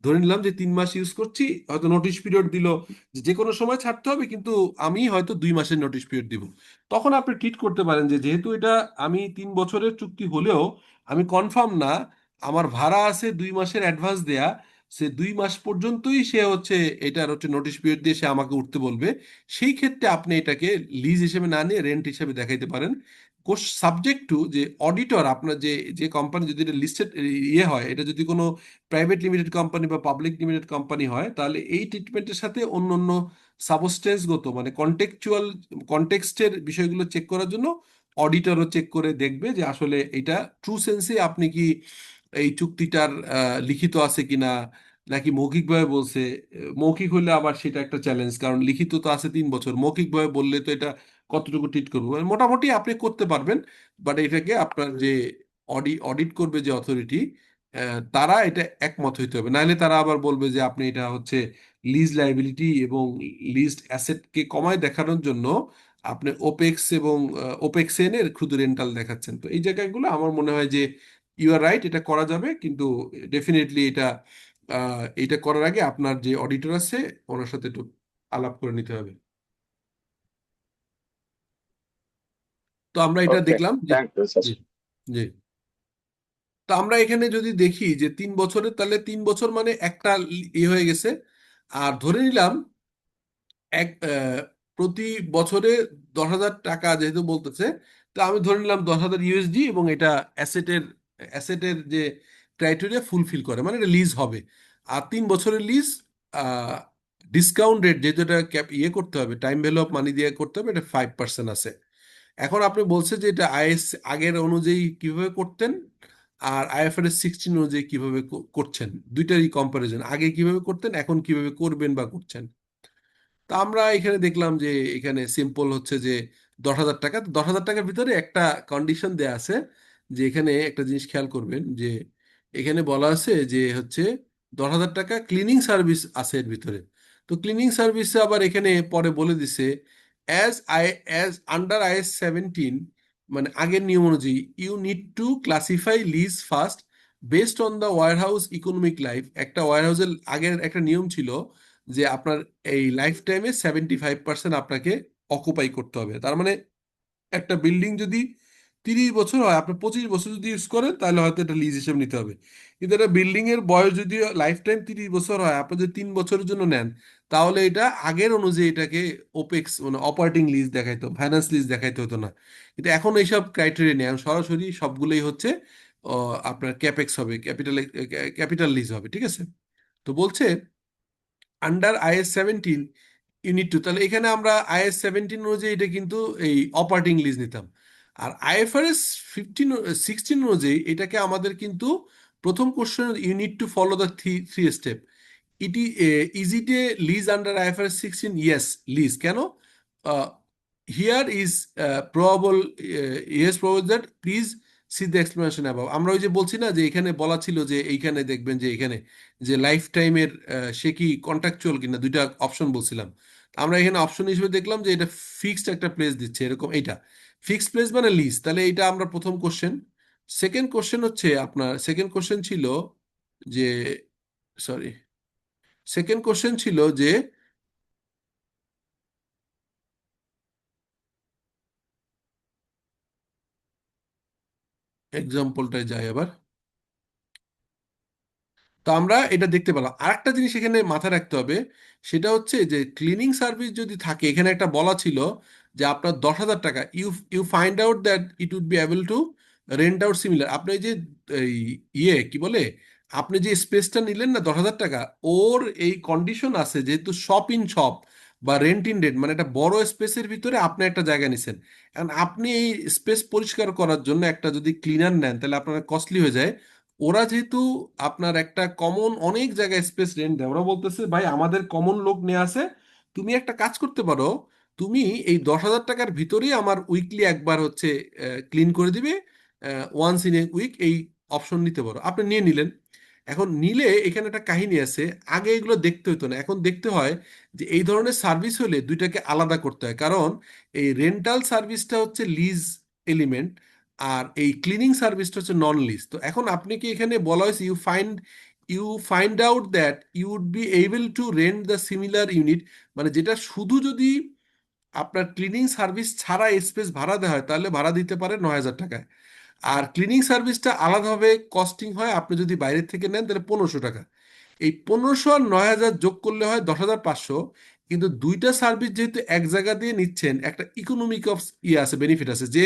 ধরে নিলাম যে 3 মাস ইউজ করছি, হয়তো নোটিশ পিরিয়ড দিল যে যে কোনো সময় ছাড়তে হবে, কিন্তু আমি হয়তো 2 মাসের নোটিশ পিরিয়ড দিব। তখন আপনি ট্রিট করতে পারেন যে যেহেতু এটা আমি 3 বছরের চুক্তি হলেও আমি কনফার্ম না, আমার ভাড়া আছে 2 মাসের অ্যাডভান্স দেয়া, সে 2 মাস পর্যন্তই সে হচ্ছে এটার হচ্ছে নোটিশ পিরিয়ড দিয়ে সে আমাকে উঠতে বলবে, সেই ক্ষেত্রে আপনি এটাকে লিজ হিসেবে না নিয়ে রেন্ট হিসেবে দেখাইতে পারেন। সাবজেক্ট টু যে অডিটর আপনার যে যে কোম্পানি যদি এটা লিস্টেড ইয়ে হয়, এটা যদি কোনো প্রাইভেট লিমিটেড কোম্পানি বা পাবলিক লিমিটেড কোম্পানি হয়, তাহলে এই ট্রিটমেন্টের সাথে অন্য অন্য সাবস্টেন্সগত মানে কন্টেক্সটের বিষয়গুলো চেক করার জন্য অডিটরও চেক করে দেখবে যে আসলে এটা ট্রু সেন্সে আপনি কি এই চুক্তিটার লিখিত আছে কিনা, নাকি মৌখিকভাবে বলছে। মৌখিক হলে আবার সেটা একটা চ্যালেঞ্জ, কারণ লিখিত তো আছে 3 বছর, মৌখিকভাবে বললে তো এটা কতটুকু ট্রিট করবো, মানে মোটামুটি আপনি করতে পারবেন। বাট এটাকে আপনার যে অডিট করবে যে অথরিটি, তারা এটা একমত হইতে হবে, নাহলে তারা আবার বলবে যে আপনি এটা হচ্ছে লিজ লাইবিলিটি এবং লিজড অ্যাসেটকে কমায় দেখানোর জন্য আপনি ওপেক্স এবং ওপেক্স এর শুধু রেন্টাল দেখাচ্ছেন। তো এই জায়গাগুলো আমার মনে হয় যে ইউ আর রাইট, এটা করা যাবে, কিন্তু ডেফিনেটলি এটা করার আগে আপনার যে অডিটর আছে ওনার সাথে একটু আলাপ করে নিতে হবে। তো আমরা এটা ওকে, দেখলাম যে, থ্যাংক ইউ স্যার। জি, জি। তো আমরা এখানে যদি দেখি যে 3 বছরের, তাহলে 3 বছর মানে একটা হয়ে গেছে। আর ধরে নিলাম এক প্রতি বছরে 10,000 টাকা যেহেতু বলতেছে, তো আমি ধরে নিলাম 10,000 USD, এবং এটা অ্যাসেটের অ্যাসেটের যে ক্রাইটেরিয়া ফুলফিল করে, মানে এটা লিজ হবে। আর 3 বছরের লিজ, ডিসকাউন্ট রেট যেহেতু এটা ইয়ে করতে হবে, টাইম ভ্যালু অফ মানি দিয়ে করতে হবে, এটা 5% আছে। এখন আপনি বলছেন যে এটা আইএস আগের অনুযায়ী কিভাবে করতেন আর IFRS 16 অনুযায়ী কিভাবে করছেন, দুইটারই কম্পারিজন, আগে কিভাবে করতেন এখন কিভাবে করবেন বা করছেন। তা আমরা এখানে দেখলাম যে এখানে সিম্পল হচ্ছে যে 10,000 টাকা, 10,000 টাকার ভিতরে একটা কন্ডিশন দেয়া আছে, যে এখানে একটা জিনিস খেয়াল করবেন যে এখানে বলা আছে যে হচ্ছে 10,000 টাকা ক্লিনিং সার্ভিস আছে এর ভিতরে। তো ক্লিনিং সার্ভিসে আবার এখানে পরে বলে দিছে অ্যাজ আন্ডার IS 17, মানে আগের নিয়ম অনুযায়ী you need to classify lease first based on the warehouse economic life. একটা ওয়ারহাউসের আগের একটা নিয়ম ছিল যে আপনার এই লাইফ টাইমে 75% আপনাকে অকুপাই করতে হবে। তার মানে একটা বিল্ডিং যদি 30 বছর হয়, আপনি 25 বছর যদি ইউজ করেন তাহলে হয়তো এটা লিজ হিসেবে নিতে হবে। কিন্তু একটা বিল্ডিং এর বয়স যদি লাইফ টাইম 30 বছর হয়, আপনি যদি 3 বছরের জন্য নেন, তাহলে এটা আগের অনুযায়ী এটাকে ওপেক্স মানে অপারেটিং লিজ দেখাইতো, ফাইন্যান্স লিজ দেখাইতে হতো না। কিন্তু এখন এইসব ক্রাইটেরিয়া নেই, এখন সরাসরি সবগুলোই হচ্ছে আপনার ক্যাপেক্স হবে, ক্যাপিটাল লিজ হবে, ঠিক আছে। তো বলছে আন্ডার IS 17 ইউনিট টু, তাহলে এখানে আমরা IS 17 অনুযায়ী এটা কিন্তু এই অপারেটিং লিজ নিতাম। আর IFRS 16 অনুযায়ী এটাকে আমাদের কিন্তু প্রথম question unit to follow the three step. Is it a lease under IFRS 16? Yes, lease. কেন? Here is probable, yes probable that, please see the explanation above. আমরা ওই যে বলছি না যে এখানে বলা ছিল যে এইখানে দেখবেন যে এখানে যে লাইফ টাইমের সে কি কন্ট্রাকচুয়াল কিনা, দুইটা অপশন বলছিলাম। আমরা এখানে অপশন হিসেবে দেখলাম যে এটা ফিক্সড একটা প্লেস দিচ্ছে, এরকম এইটা ফিক্সড প্লেস মানে লিজ। তাহলে এটা আমরা প্রথম কোশ্চেন। সেকেন্ড কোশ্চেন হচ্ছে আপনার, সেকেন্ড কোশ্চেন ছিল যে, সরি, সেকেন্ড কোশ্চেন ছিল যে এক্সাম্পলটায় যাই আবার। তো আমরা এটা দেখতে পেলাম। আরেকটা জিনিস এখানে মাথায় রাখতে হবে, সেটা হচ্ছে যে ক্লিনিং সার্ভিস যদি থাকে, এখানে একটা বলা ছিল যে আপনার 10,000 টাকা, you you find out that it would be able to rent out similar. আপনি এই যে এই কি বলে, আপনি যে স্পেসটা নিলেন না 10,000 টাকা, ওর এই কন্ডিশন আছে যেহেতু শপ ইন শপ বা রেন্ট ইন রেন্ট, মানে একটা বড় স্পেসের ভিতরে আপনি একটা জায়গা নিছেন। এখন আপনি এই স্পেস পরিষ্কার করার জন্য একটা যদি ক্লিনার নেন, তাহলে আপনার কস্টলি হয়ে যায়। ওরা যেহেতু আপনার একটা কমন অনেক জায়গায় স্পেস রেন্ট দেয়, ওরা বলতেছে ভাই আমাদের কমন লোক নিয়ে আসে, তুমি একটা কাজ করতে পারো, তুমি এই 10,000 টাকার ভিতরেই আমার উইকলি একবার হচ্ছে ক্লিন করে দিবে, ওয়ান্স ইন এ উইক, এই অপশন নিতে পারো। আপনি নিয়ে নিলেন। এখন নিলে এখানে একটা কাহিনী আছে, আগে এগুলো দেখতে হতো না, এখন দেখতে হয় যে এই ধরনের সার্ভিস হলে দুইটাকে আলাদা করতে হয়, কারণ এই রেন্টাল সার্ভিসটা হচ্ছে লিজ এলিমেন্ট, আর এই ক্লিনিং সার্ভিসটা হচ্ছে নন লিজ। তো এখন আপনি কি এখানে বলা হয়েছে you find out that you would be able to rent the similar unit, মানে যেটা শুধু যদি আপনার ক্লিনিং সার্ভিস ছাড়া স্পেস ভাড়া দেওয়া হয় তাহলে ভাড়া দিতে পারে 9,000 টাকায়। আর ক্লিনিং সার্ভিসটা আলাদাভাবে কস্টিং হয়, আপনি যদি বাইরের থেকে নেন তাহলে 1500 টাকা। এই 1500 আর 9,000 যোগ করলে হয় 10,500। কিন্তু দুইটা সার্ভিস যেহেতু এক জায়গা দিয়ে নিচ্ছেন, একটা ইকোনমিক অফ ইয়ে আছে, বেনিফিট আছে। যে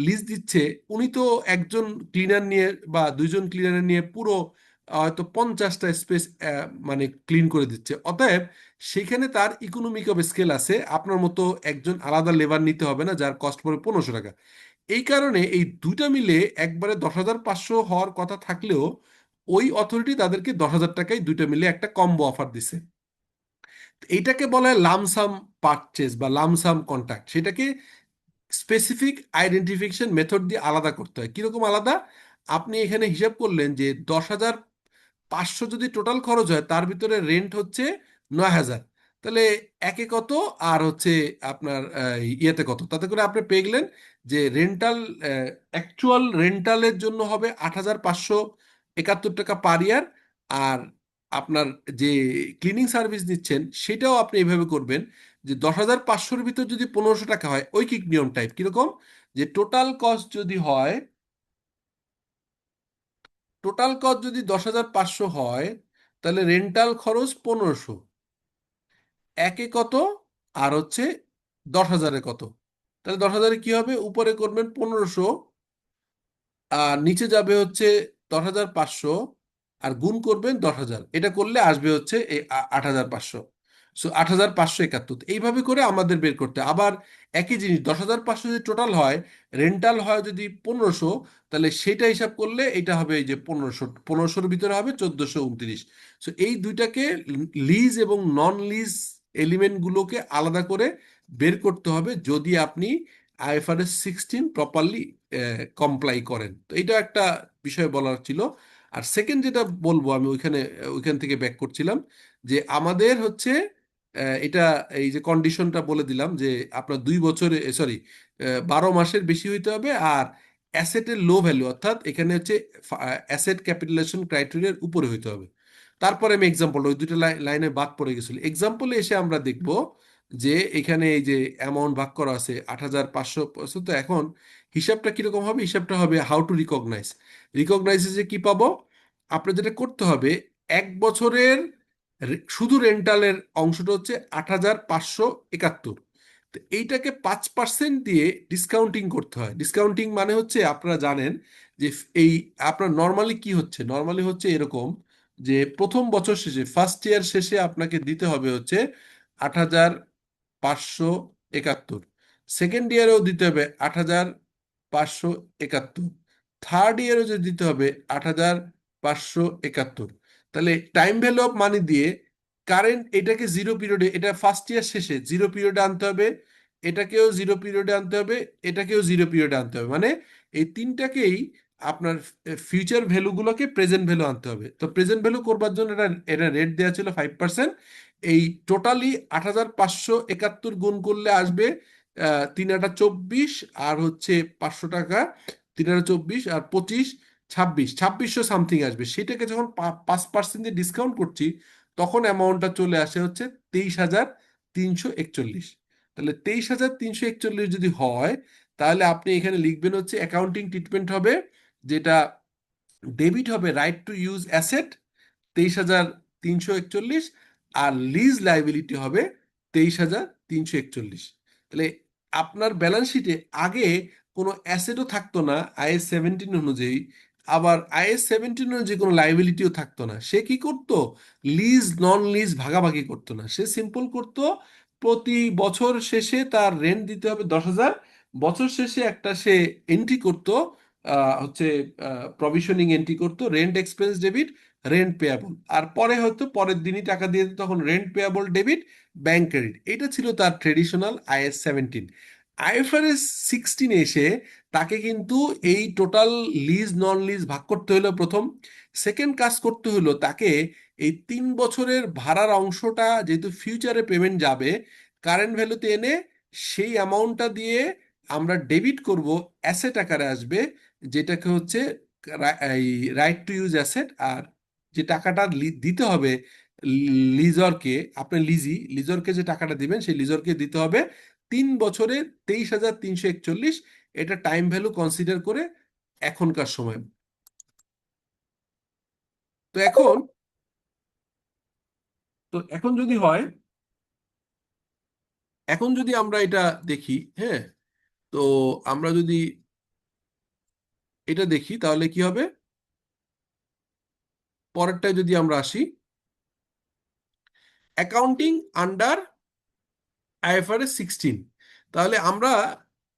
লিজ দিচ্ছে উনি তো একজন ক্লিনার নিয়ে বা দুইজন ক্লিনার নিয়ে পুরো হয়তো 50টা স্পেস মানে ক্লিন করে দিচ্ছে, অতএব সেখানে তার ইকোনমিক অফ স্কেল আছে, আপনার মতো একজন আলাদা লেবার নিতে হবে না যার কস্ট পড়ে 1500 টাকা। এই কারণে এই দুইটা মিলে একবারে 10,500 হওয়ার কথা থাকলেও ওই অথরিটি তাদেরকে 10,000 টাকায় দুইটা মিলে একটা কম্বো অফার দিছে। এইটাকে বলা হয় লামসাম পারচেজ বা লামসাম কন্ট্রাক্ট। সেটাকে স্পেসিফিক আইডেন্টিফিকেশন মেথড দিয়ে আলাদা করতে হয়। কিরকম আলাদা? আপনি এখানে হিসাব করলেন যে 10,500 যদি টোটাল খরচ হয়, তার ভিতরে রেন্ট হচ্ছে 9,000, তাহলে একে কত আর হচ্ছে আপনার ইয়েতে কত, তাতে করে আপনি পেয়ে গেলেন যে রেন্টাল, অ্যাকচুয়াল রেন্টালের জন্য হবে 8,571 টাকা পার ইয়ার। আর আপনার যে ক্লিনিং সার্ভিস দিচ্ছেন সেটাও আপনি এইভাবে করবেন যে 10,500-র ভিতর যদি 1500 টাকা হয়, ঐকিক নিয়ম টাইপ কিরকম, যে টোটাল কস্ট যদি 10,500 হয়, তাহলে রেন্টাল খরচ 1500, একে কত আর হচ্ছে 10,000-এ কত। তাহলে 10,000-এ কি হবে, উপরে করবেন 1500 আর নিচে যাবে হচ্ছে 10,500, আর গুণ করবেন 10,000, এটা করলে আসবে হচ্ছে এই 8,500। সো 8,571। এইভাবে করে আমাদের বের করতে হয়। আবার একই জিনিস 10,500 যদি টোটাল হয়, রেন্টাল হয় যদি 1500, তাহলে সেটা হিসাব করলে এটা হবে এই যে 1500-র ভিতরে হবে 1,429। সো এই দুইটাকে, লিজ এবং নন লিজ এলিমেন্টগুলোকে আলাদা করে বের করতে হবে যদি আপনি IFRS 16 প্রপারলি কমপ্লাই করেন। তো এটা একটা বিষয় বলার ছিল। আর সেকেন্ড যেটা বলবো, আমি ওইখান থেকে ব্যাক করছিলাম যে আমাদের হচ্ছে এটা, এই যে কন্ডিশনটা বলে দিলাম যে আপনার 2 বছরে, সরি, 12 মাসের বেশি হইতে হবে, আর অ্যাসেটের লো ভ্যালু, অর্থাৎ এখানে হচ্ছে অ্যাসেট ক্যাপিটালাইজেশন ক্রাইটেরিয়ার উপরে হইতে হবে। তারপরে আমি এক্সাম্পল, ওই দুটো লাইনে বাদ পড়ে গেছিল, এক্সাম্পলে এসে আমরা দেখব যে এখানে এই যে অ্যামাউন্ট ভাগ করা আছে 8,500। তো এখন হিসাবটা কিরকম হবে? হিসাবটা হবে হাউ টু রিকগনাইজ যে কি পাবো, আপনার যেটা করতে হবে, 1 বছরের শুধু রেন্টালের অংশটা হচ্ছে 8,571। তো এইটাকে 5% দিয়ে ডিসকাউন্টিং করতে হয়। ডিসকাউন্টিং মানে হচ্ছে আপনারা জানেন যে এই আপনার নর্মালি কি হচ্ছে, নর্মালি হচ্ছে এরকম যে প্রথম বছর শেষে, ফার্স্ট ইয়ার শেষে আপনাকে দিতে হবে হচ্ছে 8,571, সেকেন্ড ইয়ারেও দিতে হবে 8,571, থার্ড ইয়ারেও যে দিতে হবে 8,571। তাহলে টাইম ভ্যালু অফ মানি দিয়ে কারেন্ট এটাকে জিরো পিরিয়ডে, এটা ফার্স্ট ইয়ার শেষে জিরো পিরিয়ডে আনতে হবে, এটাকেও জিরো পিরিয়ডে আনতে হবে, এটাকেও জিরো পিরিয়ডে আনতে হবে, মানে এই তিনটাকেই আপনার ফিউচার ভ্যালুগুলোকে প্রেজেন্ট ভ্যালু আনতে হবে। তো প্রেজেন্ট ভ্যালু করবার জন্য এটা এটা রেট দেওয়া ছিল 5%। এই টোটালি 8,571 গুণ করলে আসবে 3,824, আর হচ্ছে 500 টাকা, 3,824 আর 25, 2600 সামথিং আসবে। সেটাকে যখন 5% দিয়ে ডিসকাউন্ট করছি, তখন অ্যামাউন্টটা চলে আসে হচ্ছে 23,341। তাহলে 23,341 যদি হয়, তাহলে আপনি এখানে লিখবেন হচ্ছে অ্যাকাউন্টিং ট্রিটমেন্ট হবে যেটা ডেবিট হবে রাইট টু ইউজ অ্যাসেট 23,341, আর লিজ লাইবিলিটি হবে 23,341। তাহলে আপনার ব্যালেন্স শিটে আগে কোনো অ্যাসেটও থাকতো না IAS 17 অনুযায়ী, আবার IAS 17 অনুযায়ী কোনো লাইবিলিটিও থাকতো না। সে কি করতো? লিজ নন লিজ ভাগাভাগি করতো না, সে সিম্পল করতো প্রতি বছর শেষে তার রেন্ট দিতে হবে 10,000, বছর শেষে একটা সে এন্ট্রি করতো, হচ্ছে প্রভিশনিং এন্ট্রি করতো, rent expense debit, rent payable, আর পরে হয়তো পরের দিনই টাকা দিয়ে দিত, তখন rent payable debit, bank credit. এটা ছিল তার ট্রেডিশনাল IAS 17। আইএফআরএস 16 এসে তাকে কিন্তু এই টোটাল লিজ নন লিজ ভাগ করতে হলো প্রথম। সেকেন্ড কাজ করতে হলো তাকে এই 3 বছরের ভাড়ার অংশটা যেহেতু ফিউচারে পেমেন্ট যাবে কারেন্ট ভ্যালুতে এনে সেই অ্যামাউন্টটা দিয়ে আমরা ডেবিট করব, অ্যাসেট আকারে আসবে, যেটাকে হচ্ছে এই রাইট টু ইউজ অ্যাসেট। আর যে টাকাটা দিতে হবে লিজরকে, আপনি লিজরকে যে টাকাটা দিবেন সেই লিজরকে দিতে হবে 3 বছরে 23,341, এটা টাইম ভ্যালু কনসিডার করে এখনকার সময়। তো এখন যদি হয়, এখন যদি আমরা এটা দেখি, হ্যাঁ, তো আমরা যদি এটা দেখি তাহলে কি হবে, পরেরটায় যদি আমরা আসি, অ্যাকাউন্টিং আন্ডার আইএফআরএস 16, তাহলে আমরা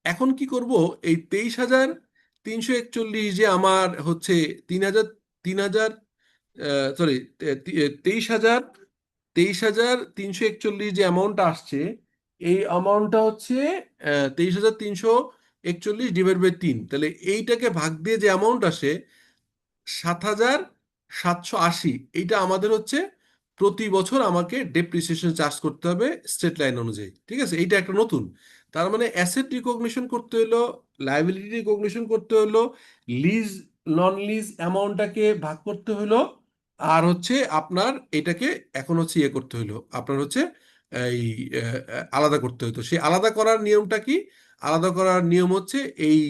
এখন কি করব, এই 23,341 যে আমার হচ্ছে 3,000 সরি 23,341 যে অ্যামাউন্টটা আসছে, এই অ্যামাউন্টটা হচ্ছে 23,341 ডিভাইড বাই 3, তাহলে এইটাকে ভাগ দিয়ে যে অ্যামাউন্ট আসে 7,780, এইটা আমাদের হচ্ছে প্রতি বছর আমাকে ডেপ্রিসিয়েশন চার্জ করতে হবে স্টেট লাইন অনুযায়ী। ঠিক আছে, এইটা একটা নতুন। তার মানে অ্যাসেট রিকগনিশন করতে হলো, লাইবিলিটি রিকগনিশন করতে হলো, লিজ নন লিজ অ্যামাউন্টটাকে ভাগ করতে হলো, আর হচ্ছে আপনার এটাকে এখন হচ্ছে ইয়ে করতে হলো, আপনার হচ্ছে এই আলাদা করতে হতো। সেই আলাদা করার নিয়মটা কি? আলাদা করার নিয়ম হচ্ছে এই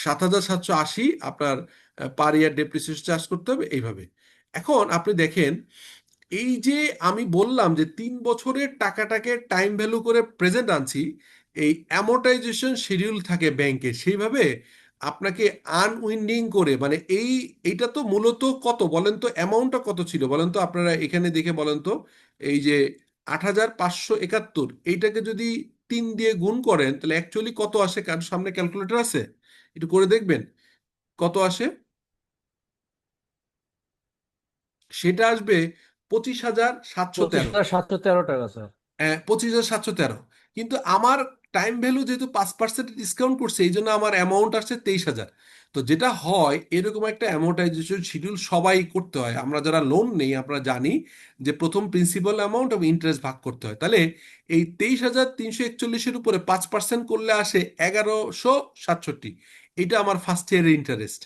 7,780 আপনার পার ইয়ার ডেপ্রিসিয়েশন চার্জ করতে হবে এইভাবে। এখন আপনি দেখেন, এই যে আমি বললাম যে 3 বছরের টাকাটাকে টাইম ভ্যালু করে প্রেজেন্ট আনছি, এই অ্যামোর্টাইজেশন শিডিউল থাকে ব্যাংকে সেইভাবে আপনাকে আনউইন্ডিং করে, মানে এইটা তো মূলত কত বলেন তো, অ্যামাউন্টটা কত ছিল বলেন তো, আপনারা এখানে দেখে বলেন তো, এই যে 8,571, এইটাকে যদি 3 দিয়ে গুণ করেন তাহলে অ্যাকচুয়ালি কত আসে? কার সামনে ক্যালকুলেটর আছে? একটু করে দেখবেন কত আসে। সেটা আসবে 25,713। 25,713 টাকা স্যার। 25,713, কিন্তু আমার টাইম ভ্যালু যেহেতু 5% ডিসকাউন্ট করছে এই জন্য আমার অ্যামাউন্ট আসছে 23,000। তো যেটা হয়, এরকম একটা অ্যামোর্টাইজেশন শিডিউল সবাই করতে হয়। আমরা যারা লোন নেই আমরা জানি যে প্রথম প্রিন্সিপাল অ্যামাউন্ট এবং ইন্টারেস্ট ভাগ করতে হয়। তাহলে এই 23,341-এর উপরে 5% করলে আসে 1,167, এটা আমার ফার্স্ট ইয়ারের ইন্টারেস্ট।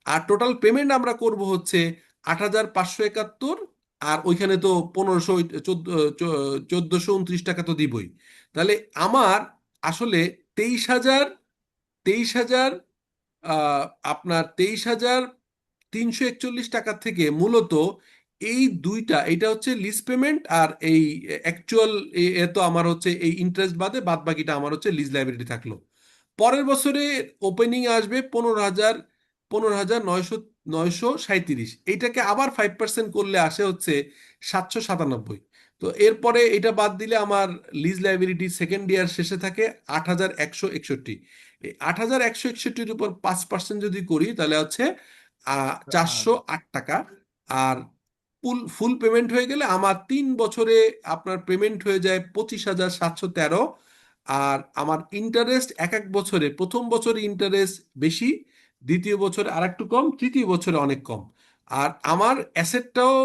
আর টোটাল পেমেন্ট আমরা করব হচ্ছে 8,571, আর ওইখানে তো 1500 1,429 টাকা তো দিবই। তাহলে আমার আসলে 23,000 আহ, আপনার 23,341 টাকা থেকে মূলত এই দুইটা, এটা হচ্ছে লিজ পেমেন্ট আর এই অ্যাকচুয়াল, এ তো আমার হচ্ছে এই ইন্টারেস্ট বাদে বাদ বাকিটা আমার হচ্ছে লিজ লাইবিলিটি থাকলো। পরের বছরে ওপেনিং আসবে 15,937, এইটাকে আবার 5% করলে আসে হচ্ছে 797। তো এরপরে এটা বাদ দিলে আমার লিজ লাইবিলিটি সেকেন্ড ইয়ার শেষে থাকে 8,161। এই 8,161-র উপর 5% যদি করি তাহলে হচ্ছে 408 টাকা। আর ফুল পেমেন্ট হয়ে গেলে আমার 3 বছরে আপনার পেমেন্ট হয়ে যায় 25,713। আর আমার ইন্টারেস্ট এক এক বছরে, প্রথম বছরে ইন্টারেস্ট বেশি, দ্বিতীয় বছরে আর একটু কম, তৃতীয় বছরে অনেক কম। আর আমার অ্যাসেটটাও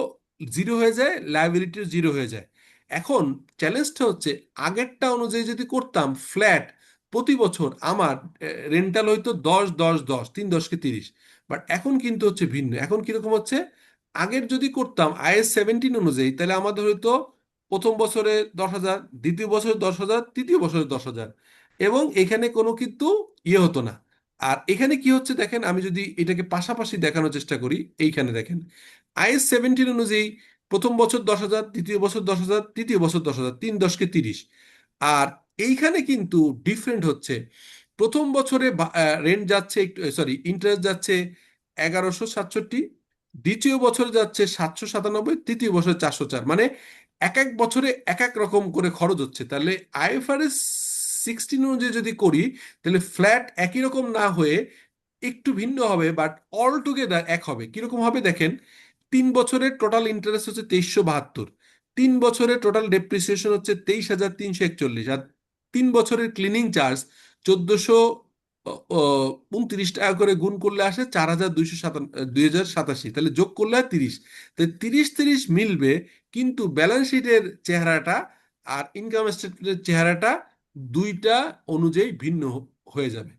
জিরো হয়ে যায়, লায়াবিলিটিও জিরো হয়ে যায়। এখন চ্যালেঞ্জটা হচ্ছে, আগেরটা অনুযায়ী যদি করতাম ফ্ল্যাট প্রতি বছর আমার রেন্টাল হইতো 10-10-10, 3 10-30, বাট এখন কিন্তু হচ্ছে ভিন্ন। এখন কিরকম হচ্ছে, আগের যদি করতাম IS-17 অনুযায়ী তাহলে আমাদের হয়তো প্রথম বছরে 10,000, দ্বিতীয় বছরে 10,000, তৃতীয় বছরে 10,000, এবং এখানে কোনো কিন্তু ইয়ে হতো না। আর এখানে কি হচ্ছে দেখেন, আমি যদি এটাকে পাশাপাশি দেখানোর চেষ্টা করি, এইখানে দেখেন IS-17 অনুযায়ী প্রথম বছর 10,000, দ্বিতীয় বছর 10,000, তৃতীয় বছর 10,000, 3 10-30। আর এইখানে কিন্তু ডিফারেন্ট হচ্ছে, প্রথম বছরে রেন্ট যাচ্ছে, সরি ইন্টারেস্ট যাচ্ছে 1,167, দ্বিতীয় বছরে যাচ্ছে 797, তৃতীয় বছরে 404, মানে এক এক বছরে এক এক রকম করে খরচ হচ্ছে। তাহলে IFRS 16 অনুযায়ী যদি করি তাহলে ফ্ল্যাট একই রকম না হয়ে একটু ভিন্ন হবে, বাট অল টুগেদার এক হবে। কিরকম হবে দেখেন, 3 বছরের টোটাল ইন্টারেস্ট হচ্ছে 2,372, 3 বছরের টোটাল ডেপ্রিসিয়েশন হচ্ছে 23,341, আর 3 বছরের ক্লিনিং চার্জ 1429 টাকা করে গুণ করলে আসে 4287, তাহলে যোগ করলে হয় 30। তাহলে 30-30 মিলবে, কিন্তু ব্যালেন্স শিটের চেহারাটা আর ইনকাম স্টেটমেন্টের চেহারাটা দুইটা অনুযায়ী ভিন্ন হয়ে যাবে।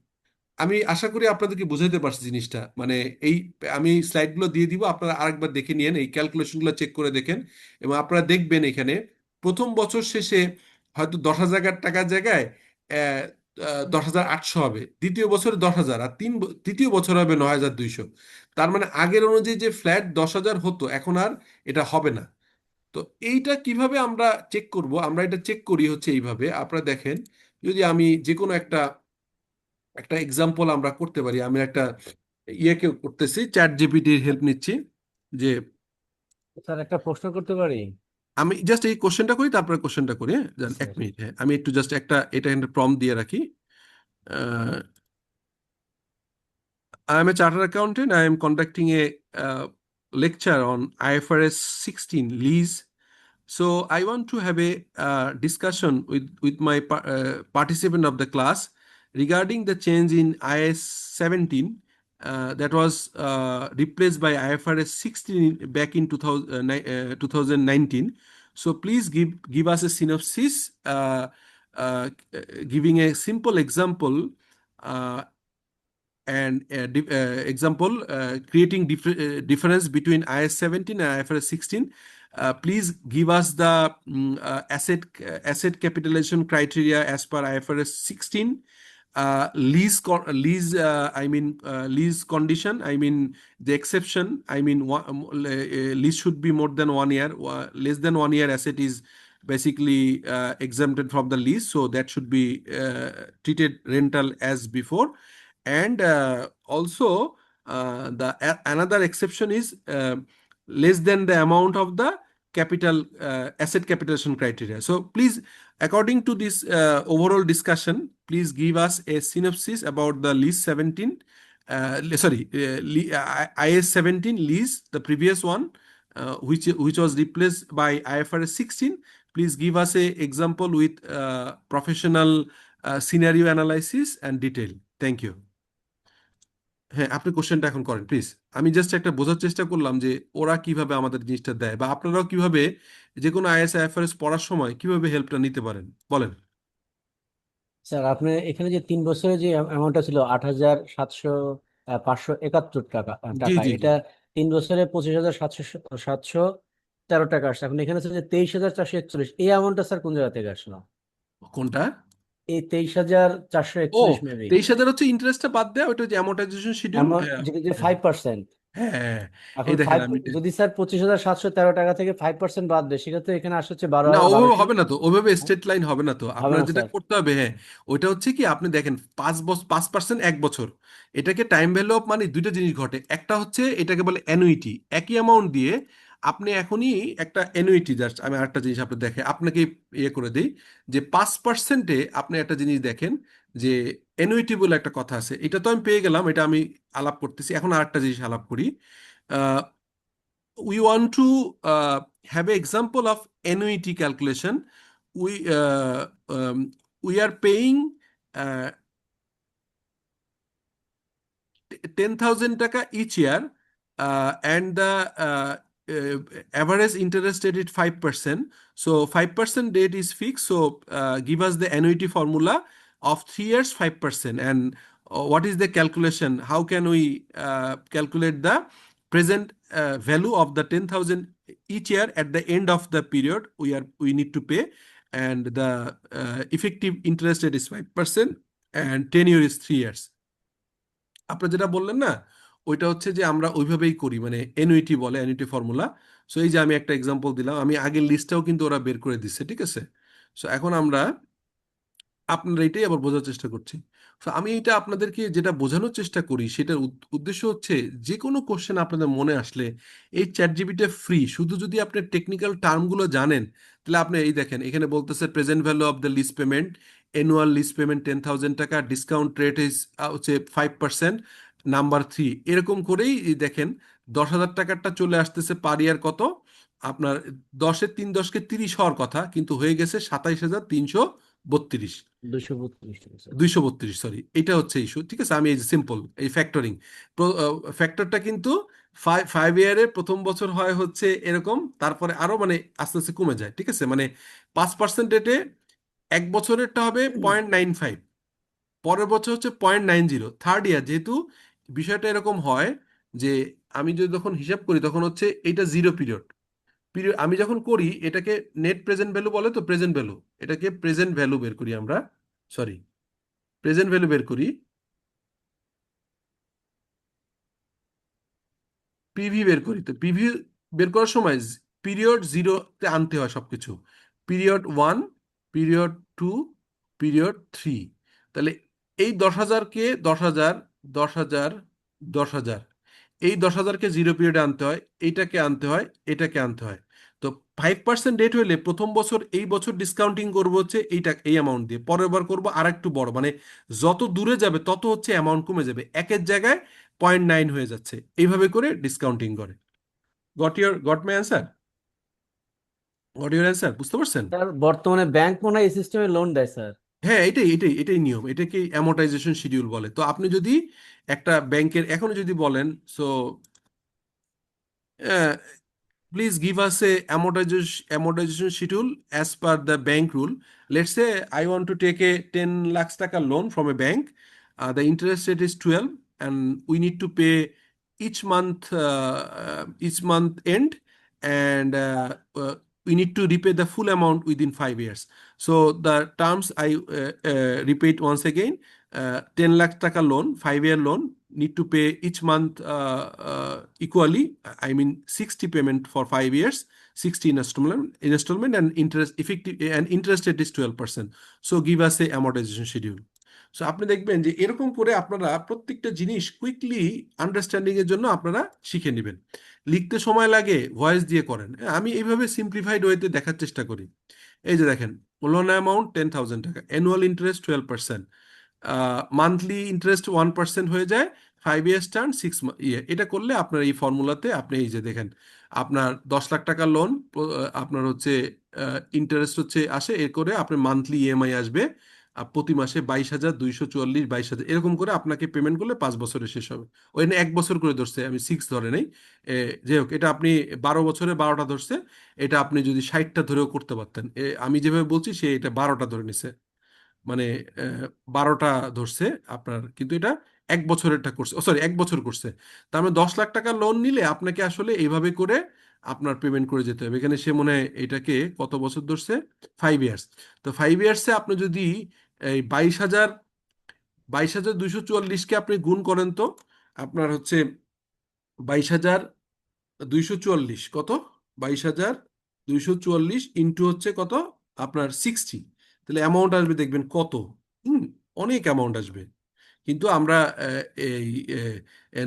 আমি আশা করি আপনাদেরকে বুঝাইতে পারছি জিনিসটা, মানে এই আমি স্লাইডগুলো দিয়ে দিব, আপনারা আরেকবার দেখে নিয়েন, এই ক্যালকুলেশনগুলো চেক করে দেখেন, এবং আপনারা দেখবেন এখানে প্রথম বছর শেষে হয়তো 10,000 টাকার জায়গায় 10,800 হবে, দ্বিতীয় বছরে 10,000, আর তৃতীয় বছর হবে 9,200। তার মানে আগের অনুযায়ী যে ফ্ল্যাট 10,000 হতো, এখন আর এটা হবে না। তো এইটা কিভাবে আমরা চেক করব? আমরা এটা চেক করি হচ্ছে এইভাবে, আপনারা দেখেন, যদি আমি যে কোনো একটা একটা এক্সাম্পল আমরা করতে পারি, আমি একটা ইয়েকে করতেছি, চ্যাট জিপিটির হেল্প নিচ্ছি, যে স্যার একটা প্রশ্ন করতে পারি? আমি জাস্ট এই কোশ্চেনটা করি, তারপরে কোশ্চেনটা করি, হ্যাঁ, জাস্ট এক স্যার মিনিট, হ্যাঁ, আমি একটু জাস্ট এটা প্রম্পট দিয়ে রাখি। I am a chartered accountant. I am conducting a lecture on IFRS 16 lease. So I want to have a discussion with my participant of the class regarding the change in IAS 17 that was replaced by IFRS 16 back in 2019. So please give us a synopsis, giving a simple example, and example creating difference between IAS 17 and IFRS 16. Please give us the asset capitalization criteria as per IFRS 16. Lease condition, I mean the exception, I mean lease should be more than 1 year. Less than 1 year asset is basically exempted from the lease, so that should be treated rental as before. And also another exception is less than the amount of the capital asset capitalization criteria. So please, according to this overall discussion, please give us a synopsis about the lease 17, IAS 17 lease, the previous one, which was replaced by IFRS 16. Please give us a example with professional scenario analysis and detail. Thank you. হ্যাঁ, আপনি কোশ্চেনটা এখন করেন please. আমি just একটা বোঝার চেষ্টা করলাম যে ওরা কিভাবে আমাদের জিনিসটা দেয়, বা আপনারাও কিভাবে যে কোনো আইএস আইএফআরএস পড়ার সময় কিভাবে হেল্পটা নিতে পারেন, বলেন। স্যার আপনি এখানে যে 3 বছরে যে অ্যামাউন্টটা ছিল 8,571 টাকা জি টাকা জি জি। এটা 3 বছরে 25,713 টাকা আসছে। এখন এখানে হচ্ছে যে 23,441, এই অ্যামাউন্টটা স্যার কোন জায়গা থেকে আসলো? কোনটা? এই 23,441 ও, মেবি 23,000 হচ্ছে ইন্টারেস্টটা বাদ দেওয়া, ওইটা যে অ্যামortization শিডিউল। অ্যামাউন্ট, যেটা যে 5%। হ্যাঁ হ্যাঁ, এখন এই দেখেন ফাইভ, আমি, যদি স্যার 25,713 টাকা থেকে 5% বাদ দেয়, সেক্ষেত্রে এখানে আসছে হচ্ছে বারো না ওভাবে 1200। হবে না তো, ওইভাবে স্টেট লাইন হবে না তো, হবে আপনার না যেটা স্যার? করতে হবে, হ্যাঁ, ওইটা হচ্ছে কি, আপনি দেখেন 5% 1 বছর, এটাকে টাইম ভ্যালু অফ মানে দুইটা জিনিস ঘটে। একটা হচ্ছে এটাকে বলে অ্যানুইটি, একই অ্যামাউন্ট দিয়ে আপনি এখনই একটা অ্যানুইটি, জাস্ট আমি আরেকটা জিনিস আপনি দেখেন, আপনাকে ইয়ে করে দিই, যে 5%-এ আপনি একটা জিনিস দেখেন, যে অ্যানুইটি বলে একটা কথা আছে, এটা তো আমি পেয়ে গেলাম, এটা আমি আলাপ করতেছি। এখন আরেকটা জিনিস আলাপ করি। We want to have an example of annuity calculation. We are paying 10,000 টাকা each year, and the average interest rate is 5%. So 5% rate is fixed. So give us the annuity formula of 3 years 5%. And what is the calculation? How can we calculate the present value of the 10,000 each year at the end of the period we need to pay? And the effective interest rate is 5%, and tenure is 3 years. আপনার যেটা বললেন না, ওইটা হচ্ছে যে আমরা ওইভাবেই করি, মানে এনইটি বলে, এনইটি ফর্মুলা। সো এই যে আমি একটা এক্সাম্পল দিলাম, আমি আগের লিস্টটাও কিন্তু ওরা বের করে দিচ্ছে, ঠিক আছে। সো এখন আমরা আপনারা এটাই আবার বোঝার চেষ্টা করছি। তো আমি এটা আপনাদেরকে যেটা বোঝানোর চেষ্টা করি, সেটার উদ্দেশ্য হচ্ছে, যে কোনো কোশ্চেন আপনাদের মনে আসলে এই চ্যাট জিপিটি ফ্রি, শুধু যদি আপনি টেকনিক্যাল টার্মগুলো জানেন, তাহলে আপনি এই দেখেন, এখানে বলতেছে present value of the lease payment, annual lease payment 10,000 টাকা, ডিসকাউন্ট রেট ইজ হচ্ছে 5%, নাম্বার 3, এরকম করেই এই দেখেন 10,000 টাকারটা চলে আসতেছে পার ইয়ার কত আপনার, 10 এর 3 10 কে 30 হওয়ার কথা, কিন্তু হয়ে গেছে 27,300 32, 232 টাকা স্যার। 232, সরি, এটা হচ্ছে ইস্যু। ঠিক আছে, আমি এই সিম্পল এই ফ্যাক্টরিং ফ্যাক্টরটা কিন্তু 5 ইয়ারের প্রথম বছর হয় হচ্ছে এরকম, তারপরে আরো মানে আস্তে আস্তে কমে যায়। ঠিক আছে, মানে 5% রেটে এক বছরেরটা হবে 0.95, পরের বছর হচ্ছে 0.90, থার্ড ইয়ার যেহেতু বিষয়টা এরকম হয় যে আমি যদি যখন হিসাব করি তখন হচ্ছে এইটা জিরো পিরিয়ড। পিরিয়ড আমি যখন করি এটাকে নেট প্রেজেন্ট ভ্যালু বলে, তো প্রেজেন্ট ভ্যালু, এটাকে প্রেজেন্ট ভ্যালু বের করি আমরা, সরি, প্রেজেন্ট ভ্যালু বের করি, পিভি বের করি। তো পিভি বের করার সময় পিরিয়ড জিরোতে আনতে হয় সবকিছু, পিরিয়ড 1, পিরিয়ড 2, পিরিয়ড 3। তাহলে এই 10,000কে 10,000, 10,000, 10,000, এই 10,000কে জিরো পিরিয়ডে আনতে হয়, এইটাকে আনতে হয়, এটাকে আনতে হয়। তো 5% রেট হইলে প্রথম বছর, এই বছর ডিসকাউন্টিং করবো হচ্ছে এইটা, এই অ্যামাউন্ট দিয়ে, পরের বার করবো আর একটু বড়, মানে যত দূরে যাবে তত হচ্ছে অ্যামাউন্ট কমে যাবে, একের জায়গায় 0.9 হয়ে যাচ্ছে, এইভাবে করে ডিসকাউন্টিং করে। Got my answer? Got your answer? বুঝতে পারছেন? স্যার বর্তমানে ব্যাংক মনে হয় এই সিস্টেমে লোন দেয় স্যার। হ্যাঁ, এটাই নিয়ম, এটাকে অ্যামোর্টাইজেশন শিডিউল বলে। তো আপনি যদি একটা ব্যাংকের এখনো যদি বলেন, so please give us a amortization schedule as per the bank rule. Let's say I want to take a 10 lakhs taka loan from a bank. The interest rate is 12, and we need to pay each month end, and we need to repay the full amount within 5 years. So the terms I repeat once again. 10 lakh taka loan, 5-year loan, need to pay each month equally. I mean 60 payment for 5 years, 60 installment, and interest rate is 12%. So give us a amortization schedule. So আপনি দেখবেন যে এরকম করে আপনারা প্রত্যেকটা জিনিস quickly understanding এর জন্য আপনারা শিখে নেবেন। লিখতে সময় লাগে, ভয়েস দিয়ে করেন। আমি এইভাবে সিম্পলিফাইড ওয়েতে দেখার চেষ্টা করি। এই যে দেখেন, লোন অ্যামাউন্ট 10,000 টাকা, অ্যানুয়াল ইন্টারেস্ট 12%, মান্থলি ইন্টারেস্ট 1% হয়ে যায়, 5 ইয়ার্স টার্ন 6 ইয়ে। এটা করলে আপনার এই ফর্মুলাতে আপনি এই যে দেখেন, আপনার 10 লাখ টাকা লোন, আপনার হচ্ছে ইন্টারেস্ট হচ্ছে আসে, এর করে আপনার মান্থলি ইএমআই আসবে প্রতি মাসে 2244, 22,000, এরকম করে আপনাকে পেমেন্ট করলে 5 বছরে শেষ হবে। ওই 1 বছর করে ধরছে, আমি 6 ধরে নেই। যাই হোক, এটা আপনি 12 বছরে 12টা ধরছে, এটা আপনি যদি 60টা ধরেও করতে পারতেন। আমি যেভাবে বলছি সে এটা 12টা ধরে নিছে, মানে 12টা ধরছে আপনার, কিন্তু এটা 1 বছরেরটা করছে, সরি 1 বছর করছে। তার মানে 10 লাখ টাকা লোন নিলে আপনাকে আসলে এইভাবে করে আপনার পেমেন্ট করে যেতে হবে। এখানে সে মনে হয় এটাকে কত বছর ধরছে, 5 ইয়ার্স। তো 5 ইয়ার্সে আপনি যদি এই 22,244কে আপনি গুণ করেন, তো আপনার হচ্ছে 22,244 কত, 22,244 ইন্টু হচ্ছে কত আপনার 60, তাহলে অ্যামাউন্ট আসবে দেখবেন কত। হুম, অনেক অ্যামাউন্ট আসবে। কিন্তু আমরা এই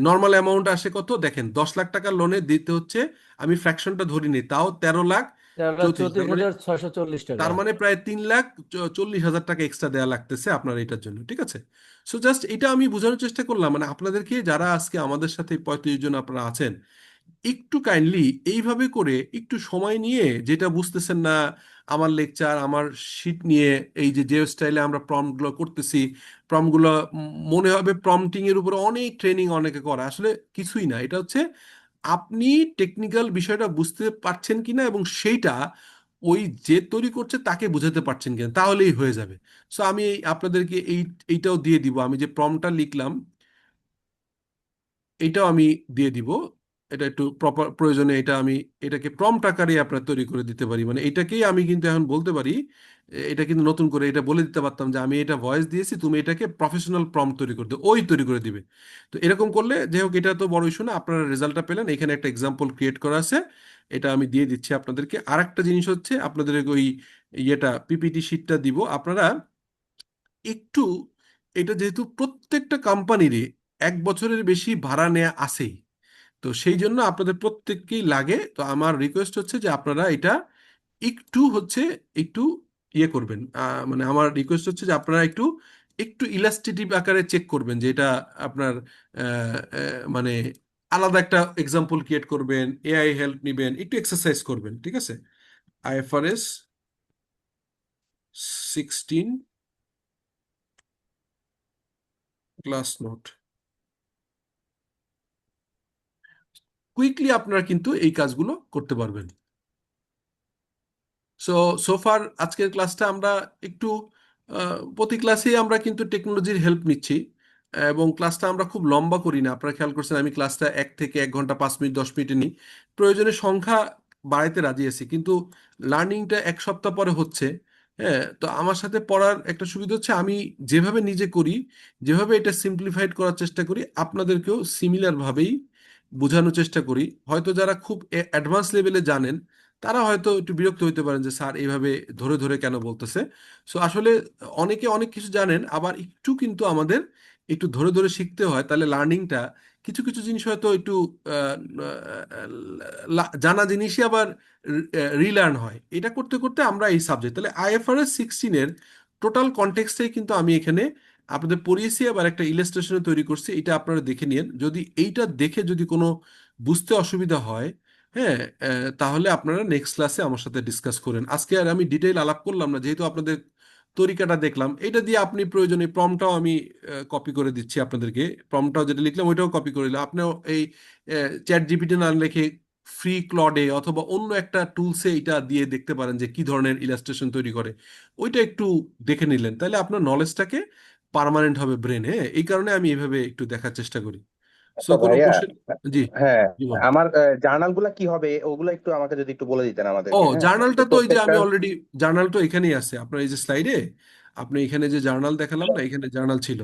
নর্মাল অ্যামাউন্ট আসে কত দেখেন, 10 লাখ টাকা লোনে দিতে হচ্ছে, আমি ফ্র্যাকশনটা ধরিনি, তাও 13,34,000, চৌত্রিশ হাজার ছয়শো চল্লিশ টাকা তার মানে প্রায় 3,40,000 টাকা এক্সট্রা দেওয়া লাগতেছে আপনার এটার জন্য। ঠিক আছে, সো জাস্ট এটা আমি বোঝানোর চেষ্টা করলাম, মানে আপনাদেরকে, যারা আজকে আমাদের সাথে 35 জন আপনারা আছেন, একটু কাইন্ডলি এইভাবে করে একটু সময় নিয়ে, যেটা বুঝতেছেন না আমার লেকচার, আমার শিট নিয়ে, এই যে যে স্টাইলে আমরা প্রম্পটগুলো করতেছি, প্রম্পটগুলো মনে হবে প্রম্পটিং এর উপরে অনেক ট্রেনিং অনেকে করে, আসলে কিছুই না। এটা হচ্ছে আপনি টেকনিক্যাল বিষয়টা বুঝতে পারছেন কিনা, এবং সেইটা ওই যে তৈরি করছে তাকে বোঝাতে পারছেন কিনা, তাহলেই হয়ে যাবে। সো আমি আপনাদেরকে এইটাও দিয়ে দিব, আমি যে প্রম্পটটা লিখলাম এইটাও আমি দিয়ে দিব। এটা একটু প্রপার প্রয়োজনে এটা আমি এটাকে প্রম্পট আকারে আপনার তৈরি করে দিতে পারি, মানে এটাকেই আমি কিন্তু এখন বলতে পারি, এটা কিন্তু নতুন করে এটা বলে দিতে পারতাম যে আমি এটা ভয়েস দিয়েছি, তুমি এটাকে প্রফেশনাল প্রম্পট তৈরি করে দাও, ওই তৈরি করে দিবে। তো এরকম করলে, যাই হোক, এটা তো বড় ইস্যু না, আপনারা রেজাল্টটা পেলেন, এখানে একটা এক্সাম্পল ক্রিয়েট করা আছে, এটা আমি দিয়ে দিচ্ছি আপনাদেরকে। আর একটা জিনিস হচ্ছে, আপনাদের ওই ইয়েটা পিপিটি শিটটা দিব আপনারা একটু, এটা যেহেতু প্রত্যেকটা কোম্পানিরই 1 বছরের বেশি ভাড়া নেওয়া আছেই, তো সেই জন্য আপনাদের প্রত্যেককেই লাগে। তো আমার রিকোয়েস্ট হচ্ছে যে আপনারা এটা একটু হচ্ছে একটু ইয়ে করবেন, মানে আমার রিকোয়েস্ট হচ্ছে যে আপনারা একটু একটু ইলাস্ট্রেটিভ আকারে চেক করবেন, যে এটা আপনার মানে আলাদা একটা এক্সাম্পল ক্রিয়েট করবেন, এআই হেল্প নিবেন, একটু এক্সারসাইজ করবেন। ঠিক আছে, আইএফআরএস 16 ক্লাস নোট। কুইকলি আপনারা কিন্তু এই কাজগুলো করতে পারবেন। সো সোফার আজকের ক্লাসটা আমরা একটু প্রতি ক্লাসেই আমরা কিন্তু টেকনোলজির হেল্প নিচ্ছি, এবং ক্লাসটা আমরা খুব লম্বা করি না। আপনারা খেয়াল করছেন আমি ক্লাসটা 1 থেকে 1 ঘন্টা 5 মিনিট 10 মিনিটে নিই। প্রয়োজনে সংখ্যা বাড়াইতে রাজি আছি, কিন্তু লার্নিংটা 1 সপ্তাহ পরে হচ্ছে। হ্যাঁ, তো আমার সাথে পড়ার একটা সুবিধা হচ্ছে আমি যেভাবে নিজে করি, যেভাবে এটা সিম্পলিফাইড করার চেষ্টা করি, আপনাদেরকেও সিমিলার ভাবেই বোঝানোর চেষ্টা করি। হয়তো যারা খুব অ্যাডভান্স লেভেলে জানেন তারা হয়তো একটু বিরক্ত হতে পারেন যে স্যার এইভাবে ধরে ধরে কেন বলতেছে। সো আসলে অনেকে অনেক কিছু জানেন, আবার একটু কিন্তু আমাদের একটু ধরে ধরে শিখতে হয়, তাহলে লার্নিংটা কিছু কিছু জিনিস হয়তো একটু আহ, জানা জিনিসই আবার রিলার্ন হয়। এটা করতে করতে আমরা এই সাবজেক্ট, তাহলে IFRS 16-এর টোটাল কনটেক্সটে কিন্তু আমি এখানে আপনাদের পড়িয়েছি, আবার একটা ইলাস্ট্রেশন তৈরি করছি, এটা আপনারা দেখে নিন। যদি এইটা দেখে যদি কোনো বুঝতে অসুবিধা হয়, হ্যাঁ, তাহলে আপনারা নেক্সট ক্লাসে আমার সাথে ডিসকাস করেন। আজকে আর আমি ডিটেইল আলাপ করলাম না, যেহেতু আপনাদের তরিকাটা দেখলাম। এটা দিয়ে আপনি প্রয়োজনে প্রম্পটাও আমি কপি করে দিচ্ছি আপনাদেরকে। প্রম্পটাও যেটা লিখলাম ওইটাও কপি করে দিলাম। আপনিও এই চ্যাট জিপিটি না লিখে ফ্রি ক্লডে অথবা অন্য একটা টুলসে এটা দিয়ে দেখতে পারেন যে কি ধরনের ইলাস্ট্রেশন তৈরি করে। ওইটা একটু দেখে নিলেন, তাহলে আপনার নলেজটাকে পার্মানেন্ট হবে ব্রেনে। এই কারণে আমি এইভাবে একটু দেখার চেষ্টা করি। সো তো কোনো ভাইয়া, কোশ্চেন? জি, হ্যাঁ, জি বল। আমার জার্নাল গুলা কি হবে ওগুলো একটু আমাকে যদি একটু বলে দিতেন ও, আমাদেরকে। হ্যাঁ, জার্নালটা যে তো এই যে প্রত্যেকটা। আমি অলরেডি, জার্নাল তো এখানেই আছে আপনার এই যে স্লাইডে। আপনি এখানে যে জার্নাল দেখালাম না, এখানে জার্নাল ছিল।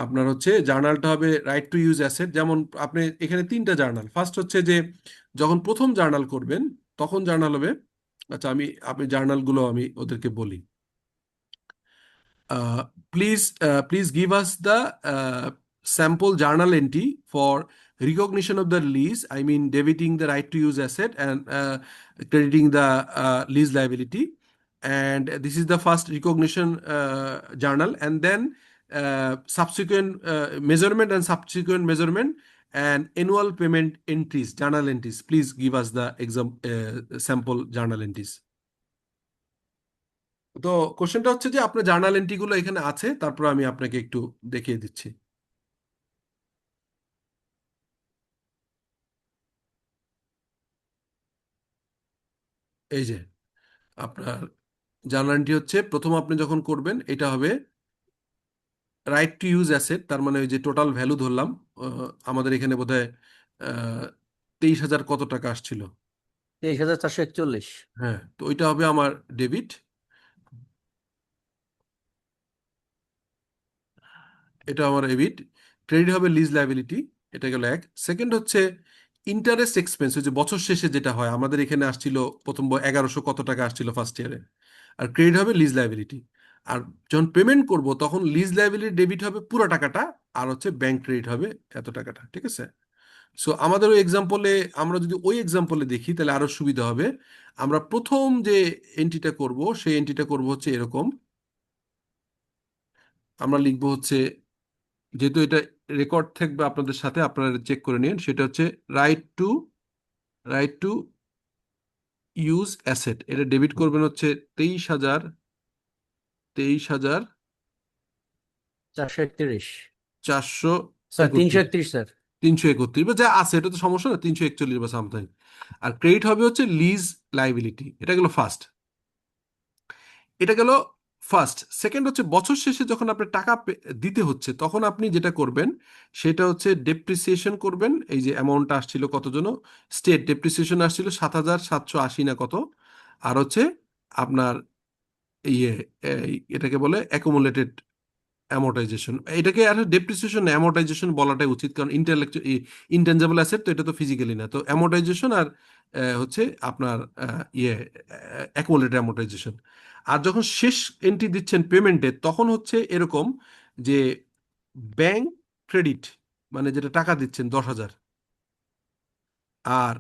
আপনার হচ্ছে জার্নালটা হবে রাইট টু ইউজ অ্যাসেট। যেমন আপনি এখানে 3টা জার্নাল। ফার্স্ট হচ্ছে যে যখন প্রথম জার্নাল করবেন তখন জার্নাল হবে, আচ্ছা আপনি জার্নালগুলো আমি ওদেরকে বলি। Please give us the sample journal entry for recognition of the lease. I mean, debiting the right to use asset and crediting the lease liability. And this is the first recognition journal, and then subsequent measurement and subsequent measurement and annual payment entries, journal entries. Please give us the sample journal entries. তো কোশ্চেনটা হচ্ছে যে আপনার journal এন্ট্রিগুলো এখানে আছে, তারপর আমি আপনাকে একটু দেখিয়ে দিচ্ছি। এই যে আপনার জার্নাল এন্ট্রি হচ্ছে, প্রথম আপনি যখন করবেন এটা হবে রাইট টু ইউজ অ্যাসেট, তার মানে ওই যে টোটাল ভ্যালু ধরলাম। আমাদের এখানে বোধহয় 23,000 কত টাকা আসছিল। 23,441। হ্যাঁ, তো ওইটা হবে আমার ডেবিট, এটা আমার ডেবিট। ক্রেডিট হবে লিজ লাইবিলিটি, এটা গেল এক। সেকেন্ড হচ্ছে ইন্টারেস্ট এক্সপেন্স, ওই যে বছর শেষে যেটা হয় আমাদের এখানে আসছিল প্রথম 1100 কত টাকা আসছিল ফার্স্ট ইয়ারে। আর ক্রেডিট হবে লিজ লাইবিলিটি। আর যখন পেমেন্ট করব তখন লিজ লাইবিলিটি ডেবিট হবে পুরো টাকাটা, আর হচ্ছে ব্যাংক ক্রেডিট হবে এত টাকাটা। ঠিক আছে? সো আমাদের ওই এক্সাম্পলে, আমরা যদি ওই এক্সাম্পলে দেখি তাহলে আরো সুবিধা হবে। আমরা প্রথম যে এন্ট্রিটা করব সেই এন্ট্রিটা করব হচ্ছে এরকম। আমরা লিখবো হচ্ছে, যেহেতু এটা রেকর্ড থাকবে আপনাদের সাথে, আপনারা চেক করে নিন। সেটা হচ্ছে রাইট টু ইউজ অ্যাসেট, এটা ডেবিট করবেন হচ্ছে 23,000 431। 431, স্যার 331 স্যার। 331 বা যা আছে, এটা তো সমস্যা না, 341 বা সামথিং। আর ক্রেডিট হবে হচ্ছে লিজ লাইবিলিটি, এটা গেল ফার্স্ট। এটা গেল ফার্স্ট। সেকেন্ড হচ্ছে বছর শেষে যখন আপনি টাকা দিতে হচ্ছে তখন আপনি যেটা করবেন সেটা হচ্ছে ডেপ্রিসিয়েশন করবেন। এই যে অ্যামাউন্টটা আসছিল কত জন্য, স্টেট ডেপ্রিসিয়েশন আসছিল 7,780 না কত। আর হচ্ছে আপনার ইয়ে এটাকে বলে অ্যাকুমুলেটেড অ্যামোর্টাইজেশন। এটাকে আর ডেপ্রিসিয়েশন অ্যামোর্টাইজেশন বলাটাই উচিত, কারণ ইনটেনজিবল অ্যাসেট তো, এটা তো ফিজিক্যালি না। তো অ্যামোর্টাইজেশন আর হচ্ছে আপনার অ্যাকুমুলেটেড অ্যামোর্টাইজেশন। আর যখন শেষ এন্ট্রি দিচ্ছেন পেমেন্টে তখন হচ্ছে এরকম যে ব্যাংক ক্রেডিট, মানে যেটা টাকা দিচ্ছেন 10,000, আর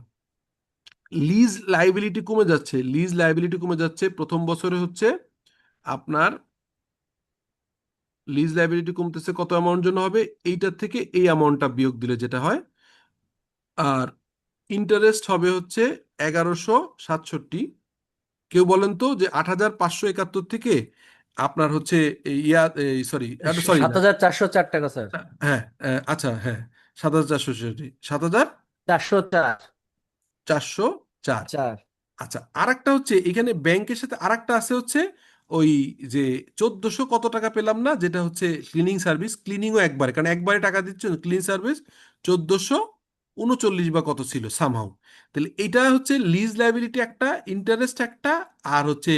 লিজ লাইবিলিটি কমে যাচ্ছে। লিজ লাইবিলিটি কমে যাচ্ছে প্রথম বছরে হচ্ছে আপনার লিজ লাইবিলিটি কমতেছে কত অ্যামাউন্ট জন্য হবে, এইটার থেকে এই অ্যামাউন্টটা বিয়োগ দিলে যেটা হয়। আর ইন্টারেস্ট হবে হচ্ছে 1167, কেউ বলেন তো যে 8,571 থেকে আপনার হচ্ছে সরি সরি না 7,404 টাকা স্যার। হ্যাঁ আচ্ছা হ্যাঁ 7,464 404 7,404 4 আচ্ছা আর একটা হচ্ছে এখানে ব্যাংকের সাথে আর একটা আছে হচ্ছে ওই যে 1,400 কত টাকা পেলাম না, যেটা হচ্ছে ক্লিনিং সার্ভিস, ক্লিনিংও একবারে, কারণ একবারে টাকা দিচ্ছে ক্লিন সার্ভিস 1,439 বা কত ছিল সামহাউ। তাহলে এটা হচ্ছে লিজ লাইবিলিটি একটা, ইন্টারেস্ট একটা, আর হচ্ছে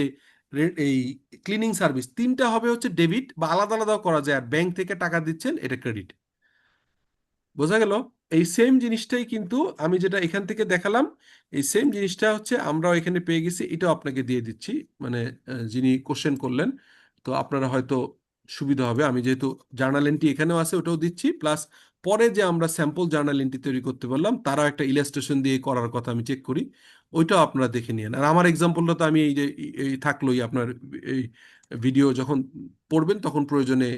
এই ক্লিনিং সার্ভিস, তিনটা হবে হচ্ছে ডেবিট বা আলাদা আলাদা করা যায়, আর ব্যাংক থেকে টাকা দিচ্ছেন এটা ক্রেডিট। বোঝা গেল? এই সেম জিনিসটাই কিন্তু আমি যেটা এখান থেকে দেখালাম, এই সেম জিনিসটা হচ্ছে আমরাও এখানে পেয়ে গেছি, এটাও আপনাকে দিয়ে দিচ্ছি, মানে যিনি কোশ্চেন করলেন, তো আপনারা হয়তো সুবিধা হবে। আমি যেহেতু জার্নাল এন্ট্রি এখানেও আছে ওটাও দিচ্ছি, প্লাস পরে যে আমরা স্যাম্পল জার্নাল এন্ট্রি তৈরি করতে বললাম তারাও একটা ইলাস্ট্রেশন দিয়ে করার কথা আমি চেক করি, ওইটাও আপনারা দেখে নিন। আর আমার এক্সাম্পলটা তো আমি এই যে এই থাকলোই, আপনার এই ভিডিও যখন পড়বেন তখন প্রয়োজনে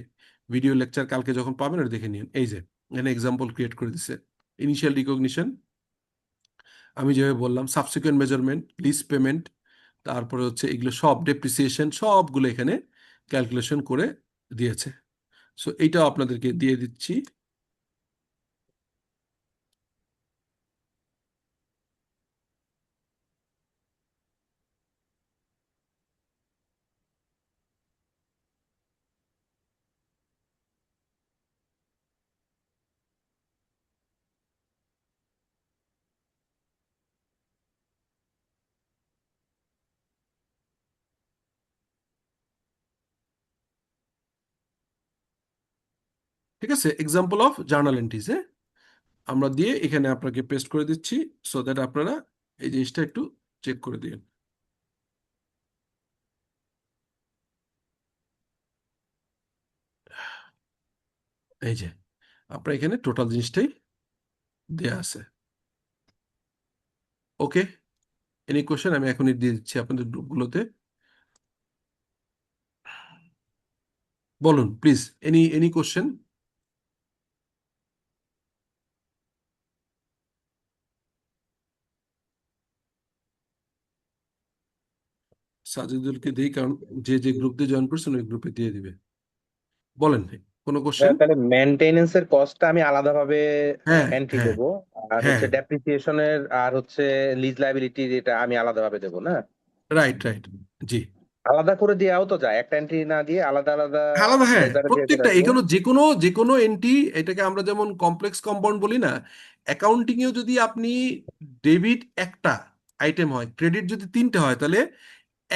ভিডিও লেকচার কালকে যখন পাবেন ওটা দেখে নিন। এই যে এখানে এক্সাম্পল ক্রিয়েট করে দিছে, ইনিশিয়াল রিকগনিশন, আমি যেভাবে বললাম, সাবসিকুয়েন্ট মেজারমেন্ট, লিজ পেমেন্ট, তারপরে হচ্ছে এগুলো সব ডেপ্রিসিয়েশন সবগুলো এখানে ক্যালকুলেশন করে দিয়েছে। সো এইটাও আপনাদেরকে দিয়ে দিচ্ছি। ঠিক আছে, এক্সাম্পল অফ জার্নাল এন্ট্রিজ আমরা দিয়ে এখানে আপনাকে পেস্ট করে দিচ্ছি, সো দ্যাট আপনারা এই জিনিসটা একটু চেক করে দিন। এই যে আপনার এখানে টোটাল জিনিসটাই দেয়া আছে। ওকে, এনি কোশ্চেন? আমি এখনই দিয়ে দিচ্ছি আপনাদের গ্রুপগুলোতে, বলুন প্লিজ, এনি কোশ্চেন? সাজিদুলকে দিই, কারণ যে যে গ্রুপ দিয়ে জয়েন করছেন ওই গ্রুপে দিয়ে দিবে। বলেন, কোনো কোশ্চেন? তাহলে মেনটেনেন্স এর কস্টটা আমি আলাদাভাবে হ্যাঁ এন্ট্রি হ্যাঁ দেবো, আর হ্যাঁ, হচ্ছে ডেপ্রিসিয়েশনের আর হচ্ছে লিজ লাইবিলিটি এটা আমি আলাদাভাবে দেবো না? রাইট রাইট, জি। আলাদা করে দেওয়াও তো যায়, একটা এন্ট্রি না দিয়ে আলাদা আলাদা আলাদা, হ্যাঁ, লেজারে দিয়ে করে প্রত্যেকটা রাখবো। এখানে যে কোনো এন্ট্রি, এটাকে আমরা যেমন কমপ্লেক্স কম্পাউন্ড বলি না, অ্যাকাউন্টিং এও যদি আপনি ডেবিট একটা আইটেম হয়, ক্রেডিট যদি তিনটা হয়, তাহলে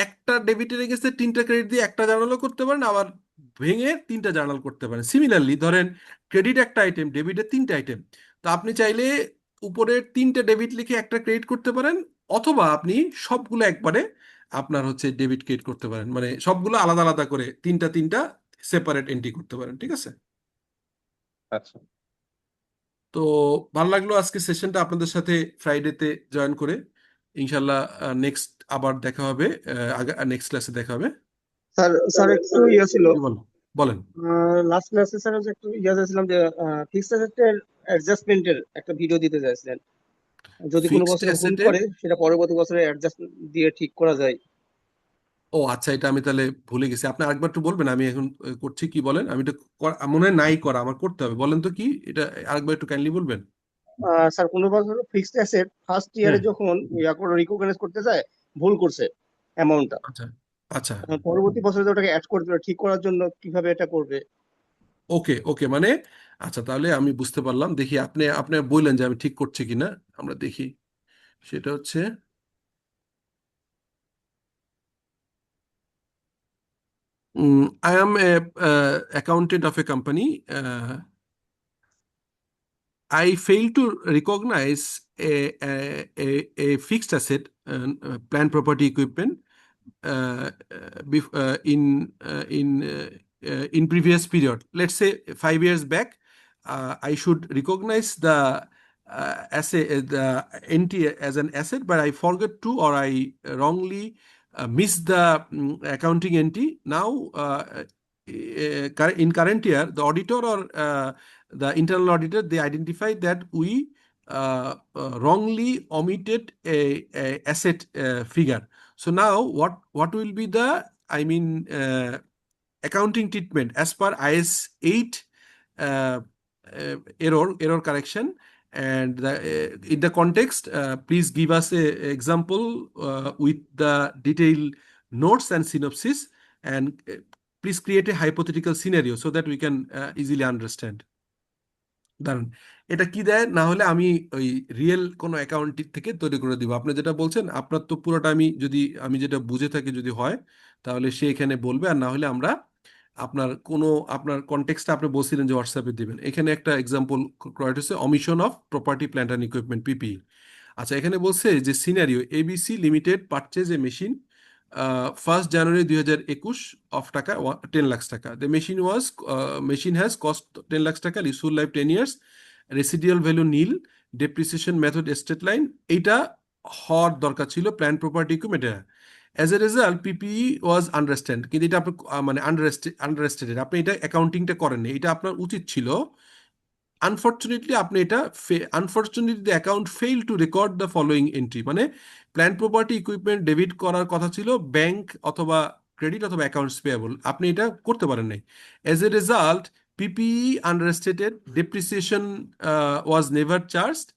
একটা ডেবিটের এগেন্সে তিনটা ক্রেডিট দিয়ে একটা জার্নালও করতে পারেন, আবার ভেঙে তিনটা জার্নাল করতে পারেন। সিমিলারলি ধরেন ক্রেডিট একটা আইটেম, ডেবিটের তিনটা আইটেম, তো আপনি চাইলে উপরের তিনটা ডেবিট লিখে একটা ক্রেডিট করতে পারেন, অথবা আপনি সবগুলো একবারে আপনার হচ্ছে ডেবিট ক্রেডিট করতে পারেন, মানে সবগুলো আলাদা আলাদা করে তিনটা তিনটা সেপারেট এন্ট্রি করতে পারেন। ঠিক আছে? আচ্ছা, তো ভালো লাগলো আজকে সেশনটা আপনাদের সাথে ফ্রাইডেতে জয়েন করে। ইনশাল্লাহ নেক্সট আবার দেখা হবে, নেক্সট ক্লাসে দেখা হবে। স্যার স্যার একটু ইয়ে ছিল, কি বলেন? বলেন। লাস্ট ক্লাসে স্যার হচ্ছে একটু ইয়ে চাইছিলাম যে ফিক্সড অ্যাসেটের অ্যাডজাস্টমেন্টের একটা ভিডিও দিতে চাইছিলেন, যদি কোনো ফিক্সড বছর ভুল অ্যাসেটের, করে সেটা পরবর্তী বছরে অ্যাডজাস্ট দিয়ে ঠিক করা যায়। ও আচ্ছা, এটা আমি তাহলে ভুলে গেছি, আপনি আরেকবার একটু বলবেন, আমি এখন করছি, কি বলেন? আমি এটা মনে হয় নাই করা, আমার করতে হবে, বলেন তো কি এটা, আরেকবার একটু কাইন্ডলি বলবেন। স্যার কোনো বছর ফিক্সড অ্যাসেট ফার্স্ট ইয়ারে হ্যাঁ, যখন ইয়া করে রিকগনাইজ করতে যায়, ভুল করছে অ্যামাউন্টটা, আচ্ছা আচ্ছা, পরবর্তী বছরে যে ওটাকে অ্যাড করতে ঠিক করার জন্য কিভাবে এটা করবে। ওকে ওকে, মানে আচ্ছা, তাহলে আমি বুঝতে পারলাম, দেখি আপনি আপনি বললেন যে আমি ঠিক করছি কিনা, আমরা দেখি। সেটা হচ্ছে I am a accountant of a company. I fail to recognize a fixed asset, plant property equipment, in previous period. Let's say 5 years back, I should recognize the asset, the entity as an asset, but I forget to, or I wrongly miss the accounting entry. Now, in current year, the auditor or the internal auditor, they identified that we wrongly omitted a asset figure. So now what will be the, I mean, accounting treatment as per IS 8 uh, error correction, and in the context, please give us a example with the detailed notes and synopsis, and please create a hypothetical scenario so that we can easily understand. দারুন। এটা কি দেয়, না হলে আমি ওই real কোনো account থেকে তৈরি করে দিব। আপনি যেটা বলছেন আপনার তো পুরোটা আমি যেটা বুঝে থাকি যদি হয় তাহলে সে এখানে বলবে, আর না হলে আমরা আপনার কনটেক্সটটা আপনি বলছিলেন যে হোয়াটসঅ্যাপে দিবেন। এখানে একটা এক্সাম্পল ক্রিয়েট হচ্ছে omission of property plant and equipment PP. আচ্ছা, এখানে বলছে যে scenario ABC limited purchase a machine 1st January 2021 of টাকা 10 লাখ টাকা। The machine has cost 10 lakh টাকা, useful life 10 years, residual value nil, depreciation method straight line। এইটা হওয়ার দরকার ছিল প্ল্যান্ট প্রপার্টি ইকুইপমেন্টে। As a result PPE was understand, কিন্তু এটা আপনি মানে আন্ডারস্টেটেড, আপনি এটা অ্যাকাউন্টিংটা করেননি, এটা আপনার উচিত ছিল। আনফর্চুনেটলি আপনি এটা unfortunately the account fail to record the following entry, মানে প্ল্যান্ট প্রপার্টি ইকুইপমেন্ট ডেবিট করার কথা ছিল ব্যাংক অথবা ক্রেডিট অথবা অ্যাকাউন্টস পেয়েবল, আপনি এটা করতে পারেন নাই। As a result PPE understated, depreciation was never charged,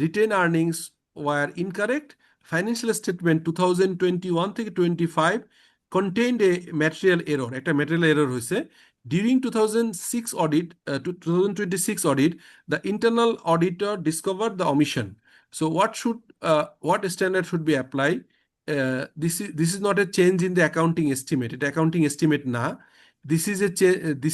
retained earnings were incorrect, financial statement 2021 থেকে 25 contained a material error, একটা ম্যাটেরিয়াল এরর হয়েছে। During 2026 audit, the internal auditor discovered the omission. So what standard should be applied? This is not a change in the accounting estimate. It accounting estimate na. This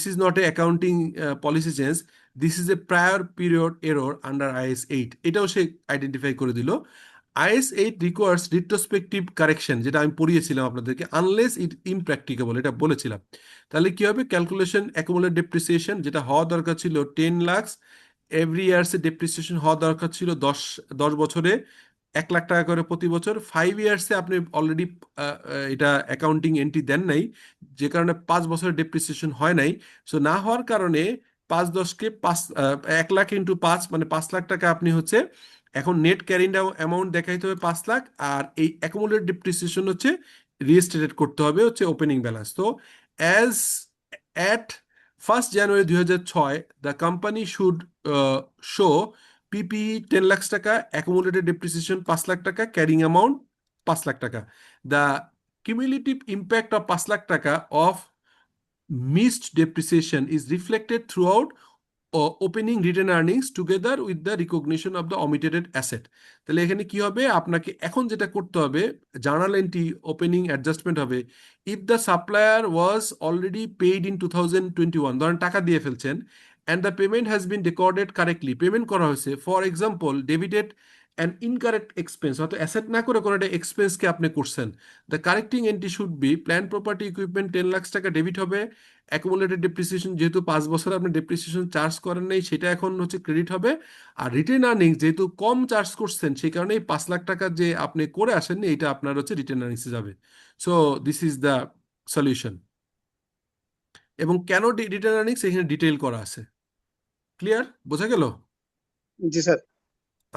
is not a accounting policy change. This is a prior period error under IS 8. এটাও সে identify করে দিল। IS 8 requires retrospective correction, যেটা আমি পড়িয়েছিলাম আপনাদেরকে, unless ইট ইমপ্র্যাকটিকেবল, এটা বলেছিলাম। তাহলে কি হবে, ক্যালকুলেশন অ্যাকুমুলেট ডেপ্রিসিয়েশন যেটা হওয়া দরকার ছিল 10 লাখ, এভরি ইয়ার্সে ডেপ্রিসিয়েশন হওয়া দরকার ছিল 10 বছরে 1 লাখ টাকা করে প্রতি বছর। 5 ইয়ার্সে আপনি অলরেডি এটা অ্যাকাউন্টিং এন্ট্রি দেন নাই, যে কারণে 5 বছরের ডেপ্রিসিয়েশন হয় নাই। সো না হওয়ার কারণে 5-10কে 1 লাখ ইন্টু 5 মানে 5 লাখ টাকা আপনি হচ্ছে এখন নেট ক্যারিড অ্যামাউন্ট দেখাইতে হবে 5 লাখ, আর এই অ্যাকুমুলেটেড ডেপ্রিসিয়েশন হচ্ছে রিস্টেটেড করতে হবে হচ্ছে ওপেনিং ব্যালেন্স। তো as at 1st January 2006 the company should show PPE 10 lakh টাকা, অ্যাকুমুলেটেড ডেপ্রিসিয়েশন 5 লাখ টাকা, ক্যারিং অ্যামাউন্ট 5 লাখ টাকা। The cumulative impact of 5 lakh টাকা of missed depreciation is reflected throughout opening retained earnings together with the recognition of the omitted asset. তাহলে এখানে কি হবে, আপনাকে এখন যেটা করতে হবে, জার্নাল এন্ট্রি ওপেনিং অ্যাডজাস্টমেন্ট হবে। If the supplier was already paid in 2021, ধরেন টাকা দিয়ে ফেলছেন, and the payment has been recorded correctly, payment করা হয়েছে, for example debited and incorrect expense, অর্থাৎ অ্যাসেট না করে কোনো একটা এক্সপেন্সকে আপনি করছেন, the correcting entry should be plant property equipment 10 lakh টাকা ডেবিট হবে, অ্যাকুমুলেটেড ডেপ্রিসিয়েশন যেহেতু 5 বছর আপনি ডেপ্রিসিয়েশন চার্জ করেন নাই সেটা এখন হচ্ছে ক্রেডিট হবে, আর রিটেন আর্নিংস যেহেতু কম চার্জ করছেন সেই কারণে 5 লাখ টাকা যে আপনি করে আসেননি এটা আপনার হচ্ছে রিটেন আর্নিংসে যাবে। So this is the solution. এবং কেন রিটেন আর্নিংস এখানে ডিটেইল করা আছে। ক্লিয়ার, বোঝা গেল? জি স্যার।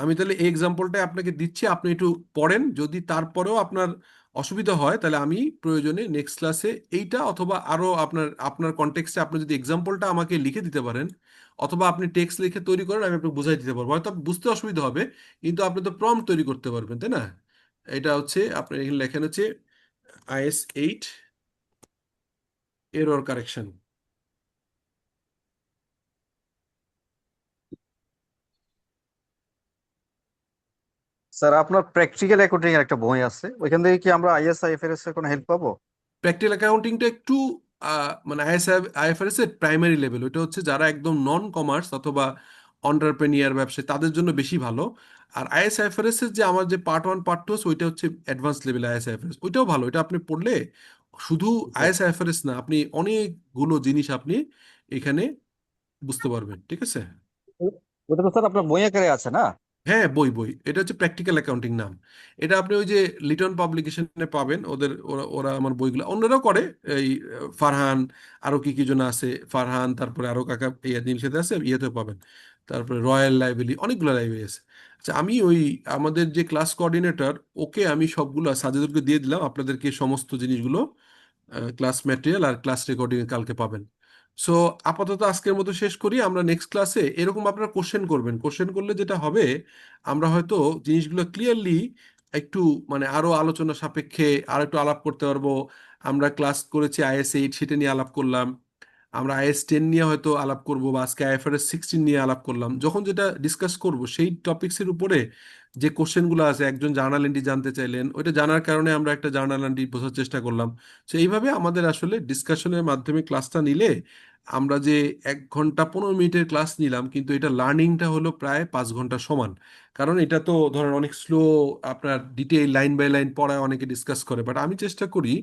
আমি তাহলে এই এক্সাম্পলটা আপনাকে দিচ্ছি, আপনি একটু পড়েন, যদি তারপরেও আপনার অসুবিধা হয় তাহলে আমি প্রয়োজনে নেক্সট ক্লাসে এইটা অথবা আরো আপনার কনটেক্সটে আপনি যদি এক্সাম্পলটা আমাকে লিখে দিতে পারেন অথবা আপনি টেক্সট লিখে তৈরি করেন, আমি আপনাকে বুঝাই দিতে পারবো। হয়তো বুঝতে অসুবিধা হবে কিন্তু আপনি তো প্রম্পট তৈরি করতে পারবেন, তাই না? এটা হচ্ছে আপনার এখানে লেখেন হচ্ছে IS 8 এরর কারেকশন। স্যার আপনার প্র্যাকটিক্যাল অ্যাকাউন্টিং এর একটা বই আছে, ওইখান থেকে কি আমরা IFRS এর কোনো হেল্প পাবো? প্র্যাকটিক্যাল অ্যাকাউন্টিংটা একটু মানে IFRS এর প্রাইমারি লেভেল, ওইটা হচ্ছে যারা একদম নন কমার্স অথবা অন্টারপ্রেনিয়ার ব্যবসায়ী তাদের জন্য বেশি ভালো। আর IFRS এর যে আমার যে পার্ট 1 পার্ট 2 ওইটা হচ্ছে অ্যাডভান্স লেভেল IFRS, ওইটাও ভালো। এটা আপনি পড়লে শুধু IFRS না, আপনি অনেকগুলো জিনিস আপনি এখানে বুঝতে পারবেন। ঠিক আছে? ওটা তো স্যার আপনার বই আকারে আছে না? হ্যাঁ, বই এটা হচ্ছে প্র্যাকটিক্যাল অ্যাকাউন্টিং নাম। এটা আপনি ওই যে লিটন পাবলিকেশনে পাবেন, ওরা আমার বইগুলো অন্যরাও করে, এই ফারহান আরো কি জন আছে, ফারহান তারপরে আরো কাকা নীল সাথে আছে, ইয়েতেও পাবেন। তারপরে রয়্যাল লাইব্রেরি, অনেকগুলো লাইব্রেরি আছে। আচ্ছা, আমি ওই আমাদের যে ক্লাস কোঅর্ডিনেটর, ওকে আমি সবগুলো সাজেদুলকে দিয়ে দিলাম, আপনাদেরকে সমস্ত জিনিসগুলো ক্লাস ম্যাটেরিয়াল আর ক্লাস রেকর্ডিং কালকে পাবেন। সো আপাতত আজকের মতো শেষ করি, আমরা নেক্সট ক্লাসে এরকম আপনারা কোশ্চেন করবেন, কোশ্চেন করলে যেটা হবে আমরা হয়তো জিনিসগুলো ক্লিয়ারলি একটু মানে আরো আলোচনা সাপেক্ষে আর একটু আলাপ করতে পারবো। আমরা ক্লাস করেছি IS 8, সেটা নিয়ে আলাপ করলাম, আমরা IS 10 নিয়ে হয়তো আলাপ করব, বা আজকে IFRS 16 নিয়ে আলাপ করলাম। যখন যেটা ডিসকাস করব সেই টপিকসের উপরে যে কোশ্চেনগুলো আছে, একজন জার্নাল এন্ট্রি জানতে চাইলেন, ওইটা জানার কারণে আমরা একটা জার্নাল এন্ট্রি বোঝার চেষ্টা করলাম। তো এইভাবে আমাদের আসলে ডিসকাশনের মাধ্যমে ক্লাসটা নিলে, আমরা যে 1 ঘন্টা 15 মিনিটের ক্লাস নিলাম, কিন্তু এটা লার্নিংটা হলো প্রায় 5 ঘন্টা সমান। কারণ এটা তো ধরেন অনেক স্লো, আপনার ডিটেইল লাইন বাই লাইন পড়ায় অনেকে ডিসকাস করে, বাট আমি চেষ্টা করি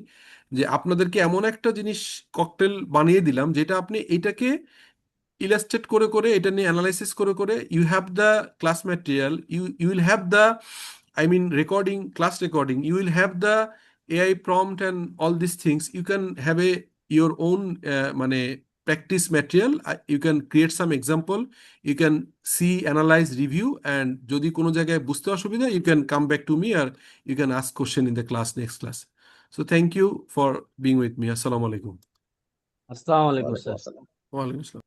যে আপনাদেরকে এমন একটা জিনিস ককটেল বানিয়ে দিলাম, যেটা আপনি এটাকে ইলাস্ট্রেট করে করে, এটা নিয়ে অ্যানালাইসিস করে করে, you have the class material, you will have the, I mean recording, class recording, you will have the AI prompt and all these things. You can have your own মানে practice material. You can create some example, you can see, analyze, review, and যদি কোনো জায়গায় বুঝতে অসুবিধা, you can come back to me, or you can ask question in the class, next class. So thank you for being with me. Assalamu alaikum. আসসালামু আলাইকুম ওয়ালাইকুম sir. আসসালাম। Wa alaikum assalam.